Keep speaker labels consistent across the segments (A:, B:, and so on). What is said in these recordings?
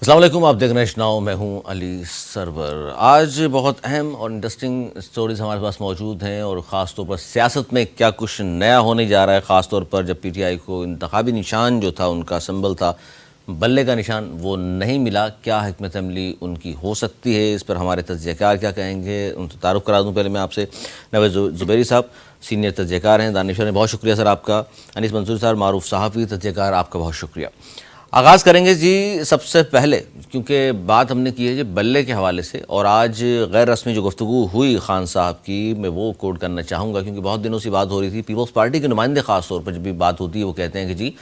A: अस्सलाम वालेकुम, आप देख रहे हैं नाउ, मैं हूं अली सरवर। आज बहुत अहम और इंटरेस्टिंग स्टोरीज हमारे पास मौजूद हैं और ख़ास तौर पर सियासत में क्या कुछ नया होने जा रहा है। ख़ास तौर पर जब पीटीआई को इंतखाबी निशान जो था, उनका सिंबल था बल्ले का निशान, वो नहीं मिला। क्या हिकमत अमली उनकी हो सकती है, इस पर हमारे तजज़ियाकार क्या कहेंगे, उनसे तारुफ़ करा दूँ। पहले मैं आपसे नवेद ज़ुबैरी साहब सीनियर तजज़ियाकार हैं, दानिशवर हैं, बहुत शुक्रिया सर आपका। अनीस मंसूरी साहब मारूफ सहाफ़ी तजज़ियाकार, आपका बहुत शुक्रिया। आगाज़ करेंगे जी सबसे पहले, क्योंकि बात हमने की है जी बल्ले के हवाले से, और आज गैर रस्मी जो गुफ्तगू हुई खान साहब की, मैं वो कोट करना चाहूँगा क्योंकि बहुत दिनों से बात हो रही थी। पीपल्स पार्टी के नुमाइंदे ख़ास तौर पर जब भी बात होती है वो कहते हैं कि जी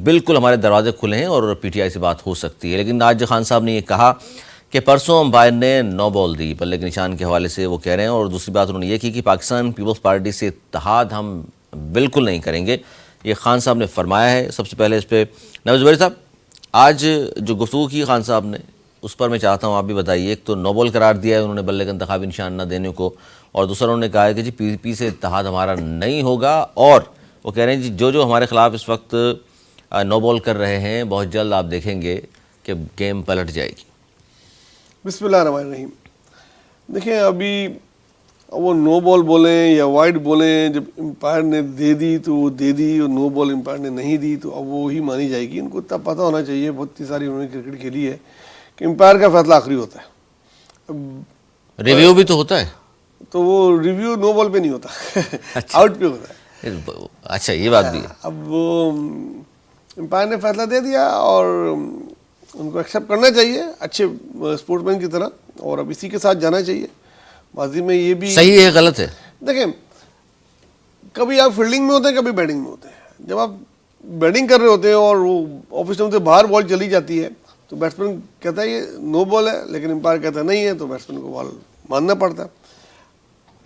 A: बिल्कुल हमारे दरवाजे खुले हैं और पीटीआई से बात हो सकती है। लेकिन आज खान साहब ने ये कहा कि परसों अंपायर ने नो बॉल दी बल्ले के निशान के हवाले से, वो कह रहे हैं। और दूसरी बात उन्होंने ये की कि पाकिस्तान पीपल्स पार्टी से इत्तेहाद हम बिल्कुल नहीं करेंगे, ये खान साहब ने फरमाया है। सबसे पहले इस पर नवेद ज़ुबैरी साहब, आज जो गुफ्तगू की खान साहब ने, उस पर मैं चाहता हूँ आप भी बताइए। एक तो नो बॉल करार दिया है उन्होंने बल्ले का इंतखाबी निशान न देने को, और दूसरा उन्होंने कहा है कि जी पीपीपी से इत्तेहाद हमारा नहीं होगा। और वो कह रहे हैं जी जो हमारे ख़िलाफ़ इस वक्त नो बॉल कर रहे हैं, बहुत जल्द आप देखेंगे कि गेम पलट जाएगी।
B: बिस्मिल्लाहिर्रहमानिर्रहीम। देखिए, अभी वो नो बॉल बोलें या वाइड बोलें, जब एम्पायर ने दे दी तो वो दे दी, और नो बॉल एम्पायर ने नहीं दी तो अब वो ही मानी जाएगी। इनको इतना पता होना चाहिए, बहुत ही सारी उन्होंने क्रिकेट खेली है, कि एम्पायर का फैसला आखिरी होता है।
A: रिव्यू भी तो होता है,
B: तो वो रिव्यू नो बॉल पे नहीं होता
A: अच्छा।
B: आउट पे होता है।
A: अच्छा, ये बात भी है।
B: अब वो एम्पायर ने फैसला दे दिया और उनको एक्सेप्ट करना चाहिए अच्छे स्पोर्ट्समैन की तरह, और अब इसी के साथ जाना चाहिए। माजी में ये भी
A: सही है गलत है,
B: देखें, कभी आप फील्डिंग में होते हैं, कभी बैटिंग में होते हैं। जब आप बैटिंग कर रहे होते हैं और वो ऑफ स्टंप से बाहर बॉल चली जाती है तो बैट्समैन कहता है ये नो बॉल है, लेकिन एम्पायर कहता है नहीं है, तो बैट्समैन को बॉल मानना पड़ता है।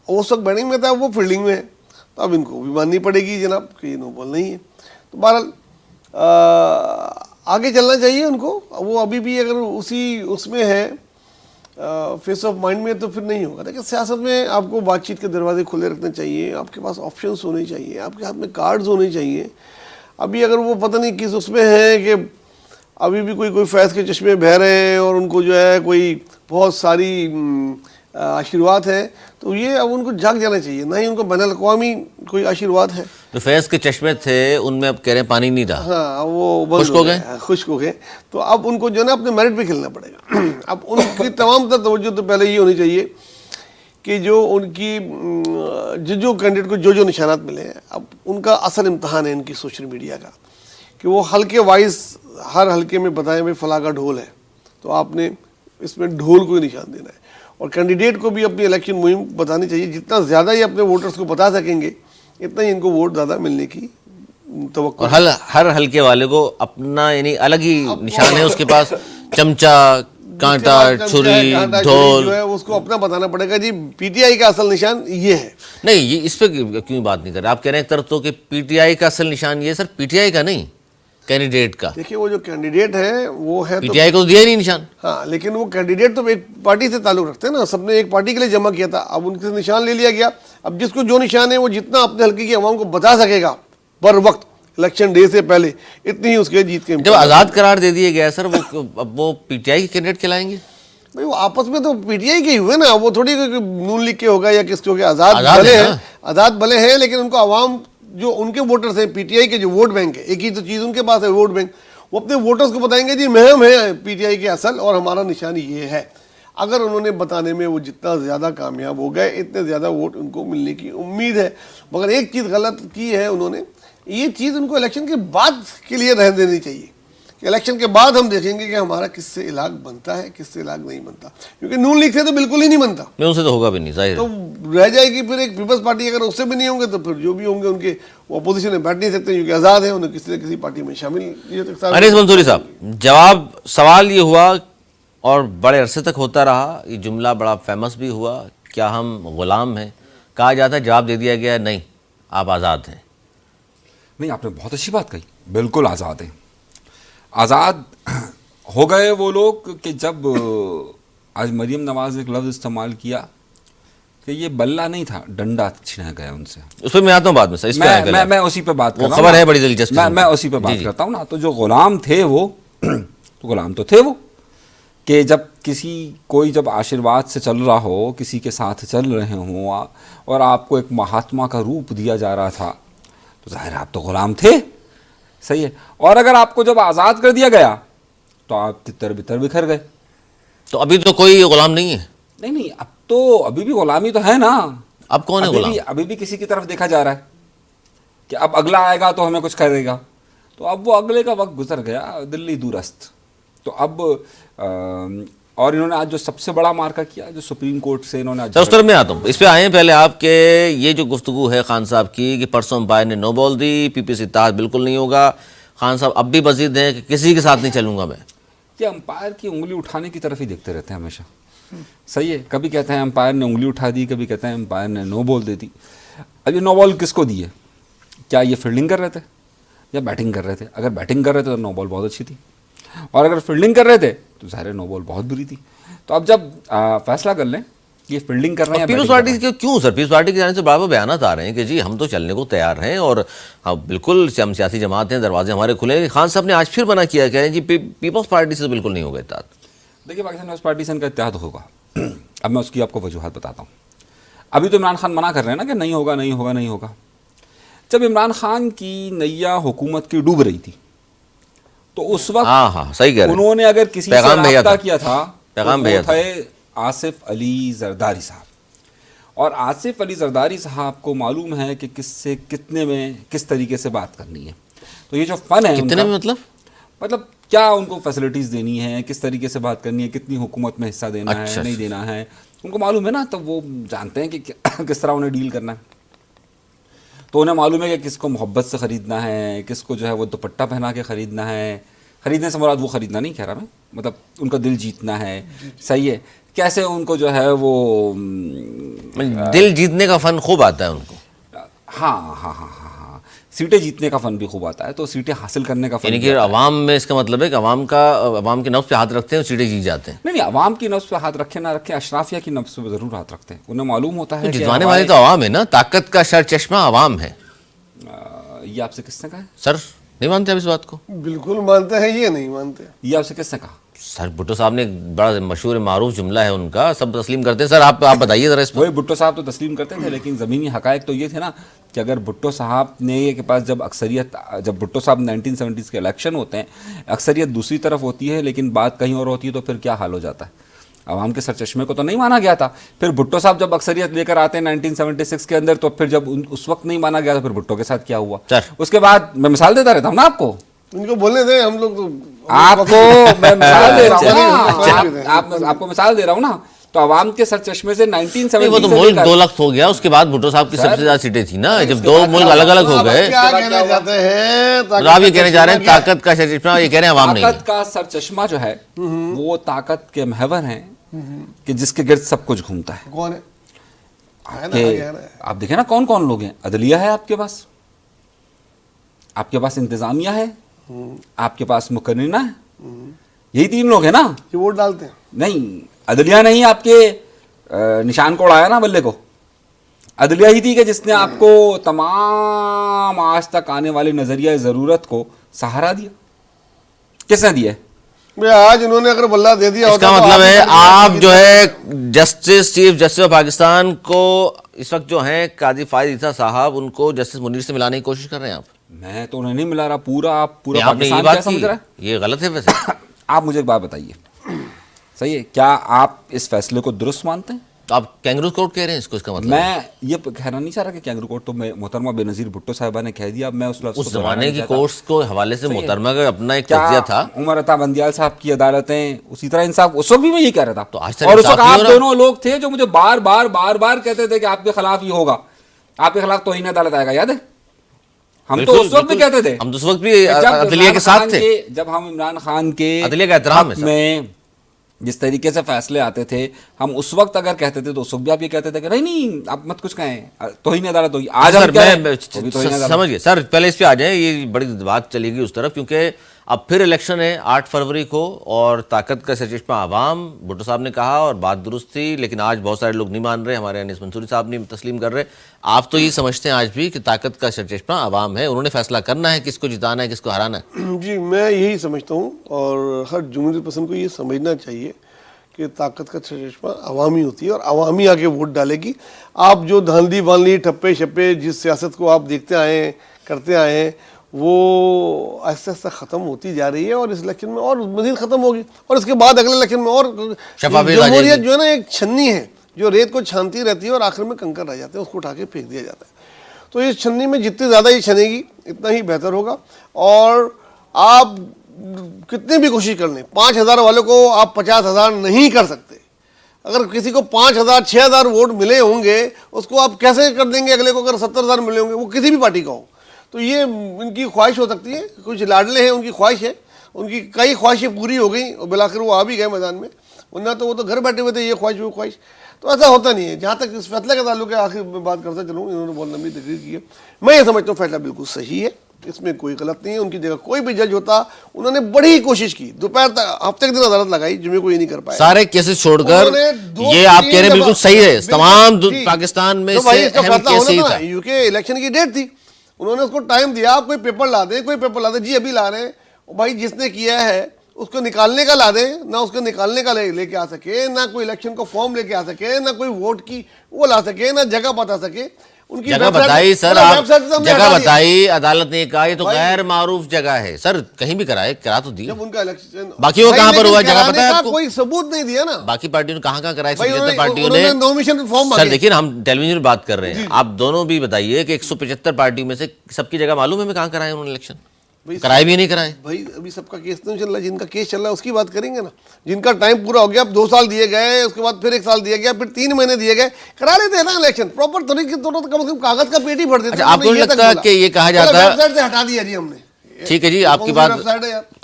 B: और उस वक्त बैटिंग में था, वो फील्डिंग में है, तो अब इनको भी माननी पड़ेगी जनाब कि ये नो बॉल नहीं है। तो बहरहाल आगे चलना चाहिए उनको। वो अभी भी अगर उसी उसमें है फेस ऑफ माइंड में, तो फिर नहीं होगा। देखिए, सियासत में आपको बातचीत के दरवाजे खुले रखने चाहिए, आपके पास ऑप्शंस होने चाहिए, आपके हाथ में कार्ड्स होने चाहिए। अभी अगर वो पता नहीं किस उसमें है कि अभी भी कोई फैज़ के चश्मे बह रहे हैं और उनको जो है कोई बहुत सारी आशीर्वाद है, तो ये अब उनको जाग जाना चाहिए। ना ही उनको बैनुल अक़वामी कोई आशीर्वाद है।
A: तो फैज़ के चश्मे थे उनमें अब कह रहे हैं पानी नहीं रहा,
B: हाँ, वो खुश्क हो गए। तो अब उनको जो है ना अपने मेरिट पे खेलना पड़ेगा। अब उनकी तमाम तर तवज्जो तो पहले ये होनी चाहिए कि जो उनकी जो कैंडिडेट को जो निशानात मिले हैं, अब उनका असल इम्तहान है इनकी सोशल मीडिया का, कि वो हल्के वाइज हर हल्के में बताएं भाई फला का ढोल है, तो आपने इसमें ढोल को ही निशान देना है। और कैंडिडेट को भी अपनी इलेक्शन मुहिम बतानी चाहिए। जितना ज़्यादा ये अपने वोटर्स को बता सकेंगे, इतना ही इनको वोट ज़्यादा मिलने की तवक्को।
A: और हर हल्के वाले को अपना यानी अलग ही निशान है उसके पास, चमचा, कांटा, छुरी, ढोल,
B: जो है उसको अपना बताना पड़ेगा। जी पीटीआई का असल निशान ये है।
A: नहीं, ये इस पे क्यों बात नहीं कर रहे? आप कह रहे हैं एक तरफ तो कि पीटीआई का असल निशान ये, सर पीटीआई का नहीं, कैंडिडेट का।
B: देखिए, वो जो कैंडिडेट है वो है,
A: पीटीआई को दिया ही नहीं निशान।
B: हाँ, लेकिन वो कैंडिडेट तो एक पार्टी से ताल्लुक रखते हैं ना, सबने एक पार्टी के लिए जमा किया था, अब उनसे निशान ले लिया गया। अब जिसको जो निशान है वो जितना अपने हल्के की आवाम को बता सकेगा पर वक्त इलेक्शन डे से पहले, इतनी ही उसके जीत के।
A: जब आज़ाद करार दे दिया गया सर, वो पीटीआई के कैंडिडेट खिलाएंगे
B: भाई? वो आपस में तो पीटीआई के ही हुए ना, वो थोड़ी नून लीग के होगा या किसके होगा। आज़ाद भले हैं, लेकिन उनको आवाम जो उनके वोटर्स हैं, पीटीआई के जो वोट बैंक है, एक ही तो चीज़ उनके पास है, वोट बैंक। वो अपने वोटर्स को बताएंगे जी महम है पीटीआई के असल, और हमारा निशान ये है। अगर उन्होंने बताने में वो जितना ज़्यादा कामयाब हो गए, इतने ज़्यादा वोट उनको मिलने की उम्मीद है। मगर एक चीज़ गलत की है उन्होंने, ये चीज़ उनको इलेक्शन के बाद के लिए रह देनी चाहिए कि इलेक्शन के बाद हम देखेंगे कि हमारा किससे इलाक बनता है, किससे इलाक नहीं बनता। क्योंकि नून लीग से तो बिल्कुल ही नहीं बनता,
A: नहीं उनसे तो होगा भी नहीं, जाहिर
B: तो रह जाएगी फिर एक पीपल्स पार्टी। अगर उससे भी नहीं होंगे तो फिर जो भी होंगे उनके वो अपोजिशन में बैठ नहीं सकते, क्योंकि आज़ाद है, उन्हें किसी न किसी पार्टी में शामिल।
A: अनीस मंसूरी साहब, जवाब सवाल ये हुआ और बड़े अरसे तक होता रहा, ये जुमला बड़ा फेमस भी हुआ, क्या हम गुलाम हैं? कहा जाता है, जवाब दे दिया गया नहीं, आप आज़ाद हैं।
C: नहीं, आपने बहुत अच्छी बात कही, बिल्कुल आज़ाद हैं। आज़ाद हो गए वो लोग कि जब आज मरीम नवाज ने एक लफ्ज़ इस्तेमाल किया कि ये बल्ला नहीं था, डंडा छीना गया उनसे।
A: उस पर मैं आता हूँ बाद में सर,
C: मैं उसी पे बात कर रहा हूँ,
A: खबर है बड़ी दिलचस्प,
C: मैं उसी पे बात करता हूँ ना। तो जो गुलाम थे वो तो गुलाम तो थे वो, कि जब कोई जब आशीर्वाद से चल रहा हो, किसी के साथ चल रहे हों और आपको एक महात्मा का रूप दिया जा रहा था, तो जाहिर आप तो गुलाम थे, सही है। और अगर आपको जब आज़ाद कर दिया गया तो आप तितर बितर बिखर गए।
A: तो अभी तो कोई गुलाम नहीं है।
C: नहीं, अब तो अभी भी गुलामी तो है ना।
A: अब कौन है गुलाम?
C: अभी भी किसी की तरफ देखा जा रहा है कि अब अगला आएगा तो हमें कुछ करेगा। तो अब वो अगले का वक्त गुजर गया, दिल्ली दूरस्त। तो अब और इन्होंने आज जो सबसे बड़ा मार्का किया, जो सुप्रीम कोर्ट से इन्होंने आज,
A: उस तरफ में आता हूँ, इस पे आए पहले आपके ये जो गुफ्तगू है खान साहब की कि परसों अंपायर ने नो बॉल दी, पीपीसी इत्तेहाद बिल्कुल नहीं होगा, खान साहब अब भी मजीद हैं कि किसी के साथ नहीं चलूंगा मैं।
C: ये अंपायर की उंगली उठाने की तरफ ही देखते रहते हैं हमेशा, सही है। कभी कहते हैं अंपायर ने उंगली उठा दी, कभी कहते हैं अंपायर ने नो बॉल दे दी। अब ये नो बॉल किसको दी है? क्या ये फील्डिंग कर रहे थे या बैटिंग कर रहे थे? अगर बैटिंग कर रहे थे तो नो बॉल बहुत अच्छी थी, और अगर फील्डिंग कर रहे थे तो ज़ाहिर नो बॉल बहुत बुरी थी। तो अब जब फैसला कर लें कि ये फील्डिंग कर रहे हैं,
A: पीपल्स पार्टी के क्यों सर, पीपल्स पार्टी की जाने से बराबर बयानात आ रहे हैं कि जी हम तो चलने को तैयार हैं और हाँ बिल्कुल हम सियासी जमात हैं, दरवाजे हमारे खुले हैं। खान साहब ने आज फिर मना किया क्या है जी पीपल्स पार्टी से बिल्कुल नहीं होगा इत्तेहाद।
C: देखिए, पाकिस्तान पीपल्स पार्टी से इनका इत्तेहाद होगा। अब मैं उसकी आपको वजूहत बताता हूँ। अभी तो इमरान खान मना कर रहे हैं ना कि नहीं होगा नहीं होगा नहीं होगा। जब इमरान खान की नैया हुकूमत की डूब रही थी तो उस वक्त
A: हाँ सही कह रहे हैं,
C: उन्होंने अगर किसी से राब्ता किया था
A: पैगाम
C: तो
A: भेजा
C: वो थे आसिफ अली जरदारी साहब। और आसिफ अली जरदारी साहब को मालूम है कि किससे कितने में किस तरीके से बात करनी है। तो ये जो फन है
A: कितने में
C: मतलब क्या उनको फैसिलिटीज़ देनी है, किस तरीके से बात करनी है, कितनी हुकूमत में हिस्सा देना है नहीं देना है, उनको मालूम है ना। तो वो जानते हैं कि किस तरह उन्हें डील करना है। तो उन्हें मालूम है कि किसको मोहब्बत से ख़रीदना है, किसको जो है वो दुपट्टा पहना के ख़रीदना है। ख़रीदने से मुराद वो ख़रीदना नहीं कह रहा मैं, मतलब उनका दिल जीतना है, सही है। कैसे उनको जो है वो
A: दिल जीतने का फ़न खूब आता है उनको।
C: हाँ, सीटें जीतने का फ़न भी खूब आता है। तो सीटें हासिल करने का फ़न,
A: यानी कि अवाम में इसका मतलब है कि अवाम के नफ्स पे हाथ रखते हैं और सीटें जीत जाते हैं।
C: नहीं, अवाम की नफ्स पे हाथ रखे ना रखे, अशराफिया की नफ्स पे ज़रूर हाथ रखते हैं। उन्हें मालूम होता है
A: जितवाने वाले तो अवाम है ना, ताकत का सर चश्मा अवाम है।
C: ये आपसे किसने कहा है
A: सर? नहीं मानते आप इस बात को?
B: बिल्कुल मानते हैं, ये नहीं मानते।
C: ये आपसे किसने कहा?
A: सर भुट्टो साहब ने एक बड़ा मशहूर मारूफ जुमला है उनका, सब तस्लीम करते हैं। सर आप बताइए ज़रा इस पर।
C: वही भुट्टो साहब तो तस्लीम करते थे, लेकिन ज़मीनी हकायक तो ये थे ना कि अगर भुट्टो साहब ने के पास जब भुट्टो साहब 1970s के इलेक्शन होते हैं, अक्सरियत दूसरी तरफ होती है लेकिन बात कहीं और होती है, तो फिर क्या हाल हो जाता है। आवाम के सरचश्मे को तो नहीं माना गया था। फिर भुट्टो साहब जब अक्सरियत लेकर आते हैं 1976 के अंदर, तो फिर जब उस वक्त नहीं माना गया तो फिर भुट्टो के साथ क्या हुआ। उसके बाद मैं मिसाल देता रहता हूँ ना आपको,
B: उनको बोलने दें, हम लोग तो
C: आपको मैं मिसाल दे रहा हूँ ना, आपको मिसाल दे रहा हूँ ना। तो आवाम के सर चश्मे से 1970
A: वो तो मुल्क 2 लाख हो गया, उसके बाद भुट्टो साहब की सबसे ज्यादा सीटें थी ना, जब 2 मुल्क अलग अलग हो गए।
B: क्या कहना चाहते हैं?
A: आप ये कहने जा रहे हैं ताकत का सर चश्मा, ये कह रहे हैं अवाम नहीं।
C: ताकत का सर चश्मा जो है वो ताकत के महवर हैं कि जिसके गिर्द सब कुछ घूमता है।
B: कौन है?
C: आप देखें ना कौन कौन लोग हैं। अदलिया है आपके पास इंतजामिया है, आपके पास मुकर्रिना है, यही 3 लोग हैं ना।
B: ये वोट डालते हैं?
C: नहीं, अदलिया नहीं आपके निशान को उड़ाया ना बल्ले को। अदलिया ही थी कि जिसने आपको तमाम आज तक आने वाले नजरिया ज़रूरत को सहारा दिया। किसने दिया?
B: आज उन्होंने अगर बल्ला दे दिया,
A: इसका मतलब है आप जो है चीफ जस्टिस ऑफ पाकिस्तान को इस वक्त जो है काजी फायद ईसा साहब, उनको जस्टिस मुनीर से मिलाने की कोशिश कर रहे हैं आप?
C: मैं तो उन्हें नहीं मिला रहा, पूरा
A: पाकिस्तान क्या समझ रहा है? ये गलत है वैसे।
C: आप मुझे एक बात बताइए, सही है, क्या आप इस फैसले को दुरुस्त मानते हैं?
A: तो आप कैंगरू कोर्ट कह रहे हैं इसको? इसका मतलब
C: मैं ये कहना नहीं चाह रहा कि कैंगरू कोर्ट, तो मोहतरमा बेनज़ीर भुट्टो साहिबा ने कह दिया। अब मैं
A: उस जमाने की कोर्ट्स को हवाले से मोहतरमा का अपना एक तज्जिया था।
C: उमर अता बंदियाल साहब की अदालतें उसी तरह इंसाफ, उस वक्त भी मैं यही कह रहा था।
A: तो
C: और उस वक्त आप दोनों लोग थे जो मुझे बार बार कहते थे कि आपके खिलाफ ही होगा, आपके खिलाफ तौहीन अदालत आएगा। याद है? हम तो उस वक्त भी कहते थे,
A: हम तो उस वक्त भी अदलिया के साथ थे।
C: जब हम इमरान खान के
A: अदलिया का एहतराम
C: में जिस तरीके से फैसले आते थे, हम उस वक्त अगर कहते थे तो उस वक्त भी आप ये कहते थे कि नहीं आप मत कुछ कहें, तौहीन अदालत होगी। आज
A: समझ गए सर, पहले इस पे आ जाए, ये बड़ी बात चलेगी उस तरफ, क्योंकि अब फिर इलेक्शन है 8 फरवरी को और ताकत का सरचश्मा आवाम, भुट्टो साहब ने कहा और बात दुरुस्त थी, लेकिन आज बहुत सारे लोग नहीं मान रहे, हमारे अनीस मंसूरी साहब नहीं तस्लीम कर रहे। आप तो ये समझते हैं आज भी कि ताकत का सरचश्मा आवाम है, उन्होंने फैसला करना है किसको जिताना है किसको हराना है।
B: जी, मैं यही समझता हूँ और हर जमहूरियत पसंद को ये समझना चाहिए कि ताकत का चश्मा अवामी होती है और अवामी आके वोट डालेगी। आप जो धांधली वांधली ठप्पे शप्पे जिस सियासत को आप देखते आए हैं करते आए हैं वो आहिस्ता आहिस्ता ख़त्म होती जा रही है और इस इलेक्शन में और मज़ीद ख़त्म होगी और इसके बाद अगले इलेक्शन में और जमहूरियत जो है ना एक छन्नी है जो रेत को छानती रहती है और आखिर में कंकर रह जाते हैं, उसको उठा के फेंक दिया जाता है। तो इस छन्नी में जितनी ज़्यादा ये छनेगी इतना ही बेहतर होगा। और आप कितनी भी कोशिश कर लें, 5,000 वालों को आप 50,000 नहीं कर सकते। अगर किसी को 5,000 6,000 वोट मिले होंगे उसको आप कैसे कर देंगे अगले को, अगर 70,000 मिले होंगे वो किसी भी पार्टी का हो। तो ये इनकी ख्वाहिश हो सकती है, कुछ लाडले हैं उनकी ख्वाहिश है, उनकी कई ख्वाहिशें पूरी हो गई और बिलाखिर वो आ भी गए मैदान में, वरना तो वो तो घर बैठे हुए थे ये ख्वाहिश वो ख्वाहिश। तो ऐसा होता नहीं है। जहाँ तक इस फैसले का ताल्लुक है, आखिर में बात करता चलूँ, इन्होंने बहुत लंबी तकरीर की है, मैं ये समझता हूँ फैसला बिल्कुल सही है, इसमें कोई गलत नहीं है। उनकी जगह कोई भी जज होता, उन्होंने बड़ी कोशिश की, दोपहर तक हफ्ते के दिन अदालत लगाई, जुमे को ये नहीं कर पाए।
A: सारे केसेस छोड़कर ये आप कह रहे हैं बिल्कुल सही है, तमाम पाकिस्तान में से अहम केस ही था।
B: यूके इलेक्शन की डेट थी, उन्होंने उसको टाइम दिया, आप कोई पेपर ला दें, कोई पेपर ला दें, जी अभी ला रहे हैं, भाई जिसने किया है उसको निकालने का ला दें, ना उसको निकालने का लेके आ सके, ना कोई इलेक्शन को फॉर्म लेके आ सके, ना कोई वोट की वो ला सके, ना जगह बता सके। उनकी
A: जगह बताई सर, आप जगह बताई, अदालत ने कहा ये तो गैर मारूफ जगह है। सर कहीं भी कराए, करा तो दी,
B: जब उनका इलेक्शन
A: बाकी वो कहां पर हुआ जगह पता है आपको?
B: कोई सबूत नहीं दिया ना।
A: बाकी पार्टियों ने कहां कराए, पार्टियों ने
B: नॉमिनेशन फॉर्म।
A: सर देखिए हम टेलीविजन में बात कर रहे हैं, आप दोनों भी बताइए कि 175 पार्टियों में से सबकी जगह मालूम है कहां कराए उन्होंने इलेक्शन? कराए भी नहीं कराए
B: भाई, अभी सबका केस नहीं चल रहा है, जिनका केस चल रहा है उसकी बात करेंगे ना। जिनका टाइम पूरा हो गया, अब 2 साल दिए गए, उसके बाद फिर 1 साल दिया गया, फिर 3 महीने दिए गए, करा लेते हैं ना इलेक्शन प्रॉपर तरीके, तो कम से कम कागज का पेटी भर देते।
A: आपको लगता है कि ये कहा जाता है
B: वेबसाइट से हटा दिया जी हमने?
A: ठीक है जी, आपकी बात,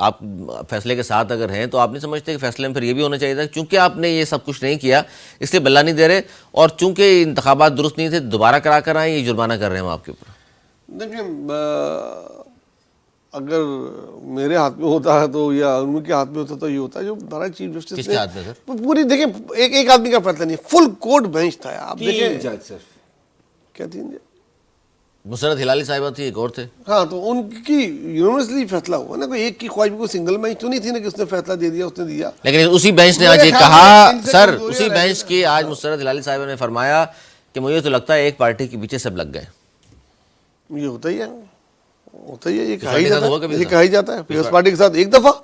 A: आप फैसले के साथ अगर हैं तो आप नहीं समझते कि फैसले में फिर ये भी होना चाहिए था, क्योंकि आपने ये सब कुछ नहीं किया इसलिए बल्ला नहीं दे रहे, और चूंकि इंतखाबात दुरुस्त नहीं थे दोबारा करा कर आए, ये जुर्माना कर रहे हैं हम आपके ऊपर?
B: देखिए, अगर मेरे हाथ में होता है तो या उनके हाथ में होता तो ये होता है जो हमारा चीफ जस्टिस
A: किसके हाथ में सर?
B: पूरी देखिए एक आदमी का फैसला नहीं, फुल कोर्ट बेंच था। आप देखें
C: जज सर
B: क्या थी,
A: मुसरत हिलाली साहिबा थी, एक और थे।
B: हाँ, तो उनकी यूनिवर्सली फैसला हुआ ना, कोई एक की ख्वाहिश, कोई सिंगल बेंच तो नहीं थी ना कि उसने फैसला दे दिया, उसने दिया।
A: लेकिन उसी बेंच ने आज ये कहा सर, उसी बेंच की आज मुसरत हिलाली साहिबा ने फरमाया कि मुझे तो लगता है एक पार्टी के पीछे सब लग गए।
B: ये होता ही है, होता ही है, ये कहा ही जाता है पीपल्स पार्टी के साथ। एक दफा,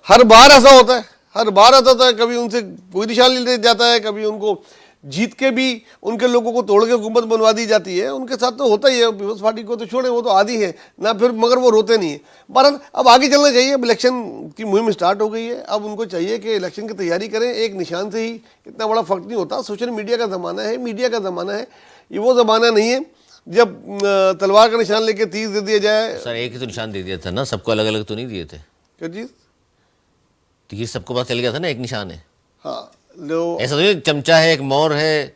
B: हर बार ऐसा होता है, हर बार ऐसा होता है, कभी उनसे कोई निशान नहीं ले जाता है, कभी उनको जीत के भी उनके लोगों को तोड़ के हुकूमत बनवा दी जाती है। उनके साथ तो होता ही है, पीपल्स पार्टी को तो छोड़े, वो तो आदी है ना फिर, मगर वो रोते नहीं है। बहरहाल अब आगे चलना चाहिए, अब इलेक्शन की मुहिम स्टार्ट हो गई है, अब उनको चाहिए कि इलेक्शन की तैयारी करें। एक निशान से ही इतना बड़ा फर्क नहीं होता, सोशल मीडिया का ज़माना है, मीडिया का ज़माना है, ये वो ज़माना नहीं है जब तलवार का निशान लेके तीर दे दिया जाए।
A: सर एक ही तो निशान दे दिया था ना, सबको अलग अलग तो नहीं दिए थे।
B: क्या चीज़?
A: तीर सबको पता चल गया था ना, एक निशान है।
B: हाँ, लो
A: ऐसा तो चमचा है, एक मोर है,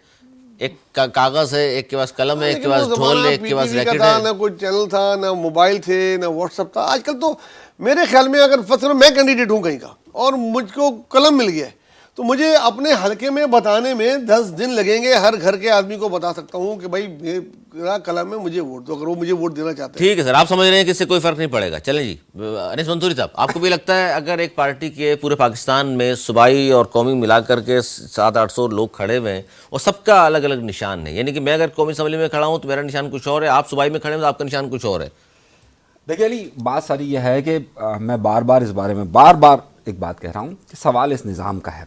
A: एक कागज है, एक के पास कलम है, एक के पास ढोल है, एक के पास रैकेट है।
B: ना कोई चैनल था, ना मोबाइल थे, ना व्हाट्सएप था। आजकल तो मेरे ख्याल में अगर फर्स्ट मैं कैंडिडेट हूँ कहीं का और मुझको कलम मिल गया है तो मुझे अपने हलके में बताने में 10 दिन लगेंगे। हर घर के आदमी को बता सकता हूँ कि भाई मेरा कलम है, मुझे वोट दो, अगर वो मुझे वोट देना चाहते हैं।
A: ठीक है सर, आप समझ रहे हैं कि इससे कोई फर्क नहीं पड़ेगा। चलें जी, अनीस मंसूरी साहब, आपको भी लगता है अगर एक पार्टी के पूरे पाकिस्तान में सूबाई और कौमी मिलाकर के 700-800 लोग खड़े हुए हैं और सबका अलग अलग निशान है, यानी कि मैं अगर कौमी असम्बली में खड़ा हूँ तो मेरा निशान कुछ और है, आप सूबाई में खड़े हैं तो आपका निशान कुछ और है?
C: देखिए अली, बात सारी यह है कि मैं बार बार इस बारे में बार एक बात कह रहा हूँ कि सवाल इस निज़ाम का है।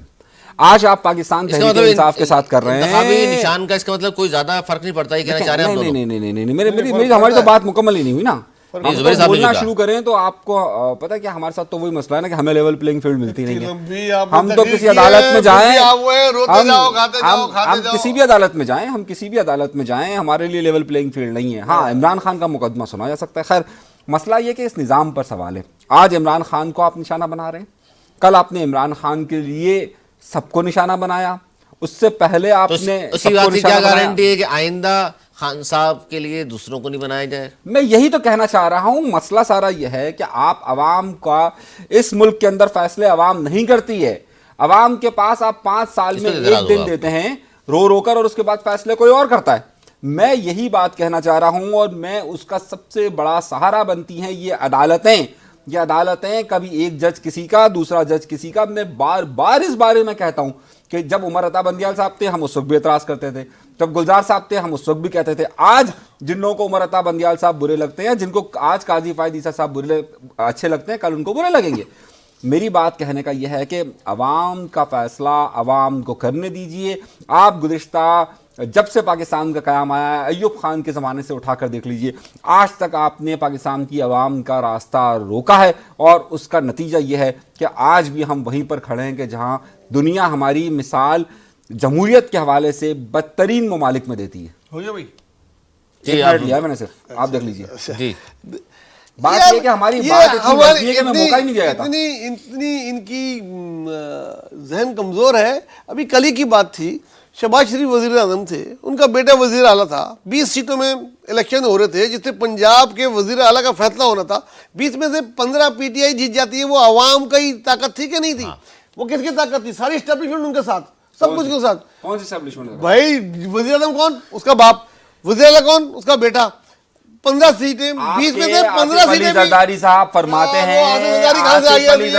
C: आज आप पाकिस्तान तहरीक इंसाफ के साथ कर रहे हैं
A: निशान का, इसका मतलब कोई ज्यादा फर्क नहीं पड़ता, ये कहना चाह रहे हैं हम दोनों?
C: नहीं, मेरी हमारी तो बात मुकम्मल ही नहीं हुई ना। हम बोलना शुरू करें तो आपको पता है क्या, हमारे साथ तो वही मसला है ना कि हमें लेवल प्लेइंग फील्ड मिलती नहीं है। हम तो किसी अदालत में जाएं, हम किसी भी अदालत में जाएं, हम किसी भी अदालत में जाएं, हमारे लिए लेवल प्लेइंग फील्ड नहीं है। हाँ, इमरान खान का मुकदमा सुना जा सकता है, खैर मसला ये कि इस निज़ाम पर सवाल है। आज इमरान खान को आप निशाना बना रहे हैं, कल आपने इमरान खान के लिए सबको निशाना बनाया, उससे पहले आपने
A: उसी बात की क्या गारंटी है कि आइंदा खान साहब के लिए दूसरों को नहीं बनाया जाए?
C: मैं यही तो कहना चाह रहा हूं, मसला सारा यह है कि आप अवाम का इस मुल्क के अंदर फैसले अवाम नहीं करती है। अवाम के पास आप 5 साल में एक दिन देते हैं रो रो कर, और उसके बाद फैसले कोई और करता है। मैं यही बात कहना चाह रहा हूं, और मैं उसका सबसे बड़ा सहारा बनती हैं ये अदालतें। ये अदालतें कभी एक जज किसी का, दूसरा जज किसी का। मैं बार बार इस बारे में कहता हूं कि जब उमर अता बंदियाल साहब थे हम उस वक्त भी एतराज करते थे, जब गुलजार साहब थे हम उस वक्त भी कहते थे। आज जिन लोगों को उमर अता बंदियाल साहब बुरे लगते हैं, जिनको आज काजी फायद ईसा साहब अच्छे लगते हैं, कल उनको बुरे लगेंगे। मेरी बात कहने का यह है कि अवाम का फैसला अवाम को करने दीजिए। आप गुज़िश्ता जब से पाकिस्तान का क़याम आया है, अय्यूब खान के ज़माने से उठाकर देख लीजिए, आज तक आपने पाकिस्तान की अवाम का रास्ता रोका है, और उसका नतीजा यह है कि आज भी हम वहीं पर खड़े हैं कि जहां दुनिया हमारी मिसाल जमहूरियत के हवाले से बदतरीन ममालिक में देती है।
B: हो गया भाई?
A: जी,
C: एक मिनट लिया है मैंने सिर्फ, आप देख लीजिए।
A: जी,
C: बात ये कि हमारी बात इतनी वसी है कि हमें मौका ही नहीं दिया जाता।
B: इतनी इनकी जहन कमजोर है। अभी कल ही की बात थी, शहबाज शरीफ वजीर आजम थे, उनका बेटा वजीर आला था, 20 सीटों में इलेक्शन हो रहे थे जिससे पंजाब के वजीर आला का फैसला होना था। 20 में से 15 पीटीआई जीत जाती है। वो आवाम का ही ताकत थी कि नहीं थी? वो किसकी ताकत थी? सारी एस्टेब्लिशमेंट उनके साथ, सब कुछ के साथ।
C: कौन सी एस्टेब्लिशमेंट?
B: भाई वजीर आजम कौन? उसका बाप। वजीर आला कौन? उसका बेटा। 15 सीटें, 20 में से 15 सीटें।
C: जरदारी साहब फरमाते हैं,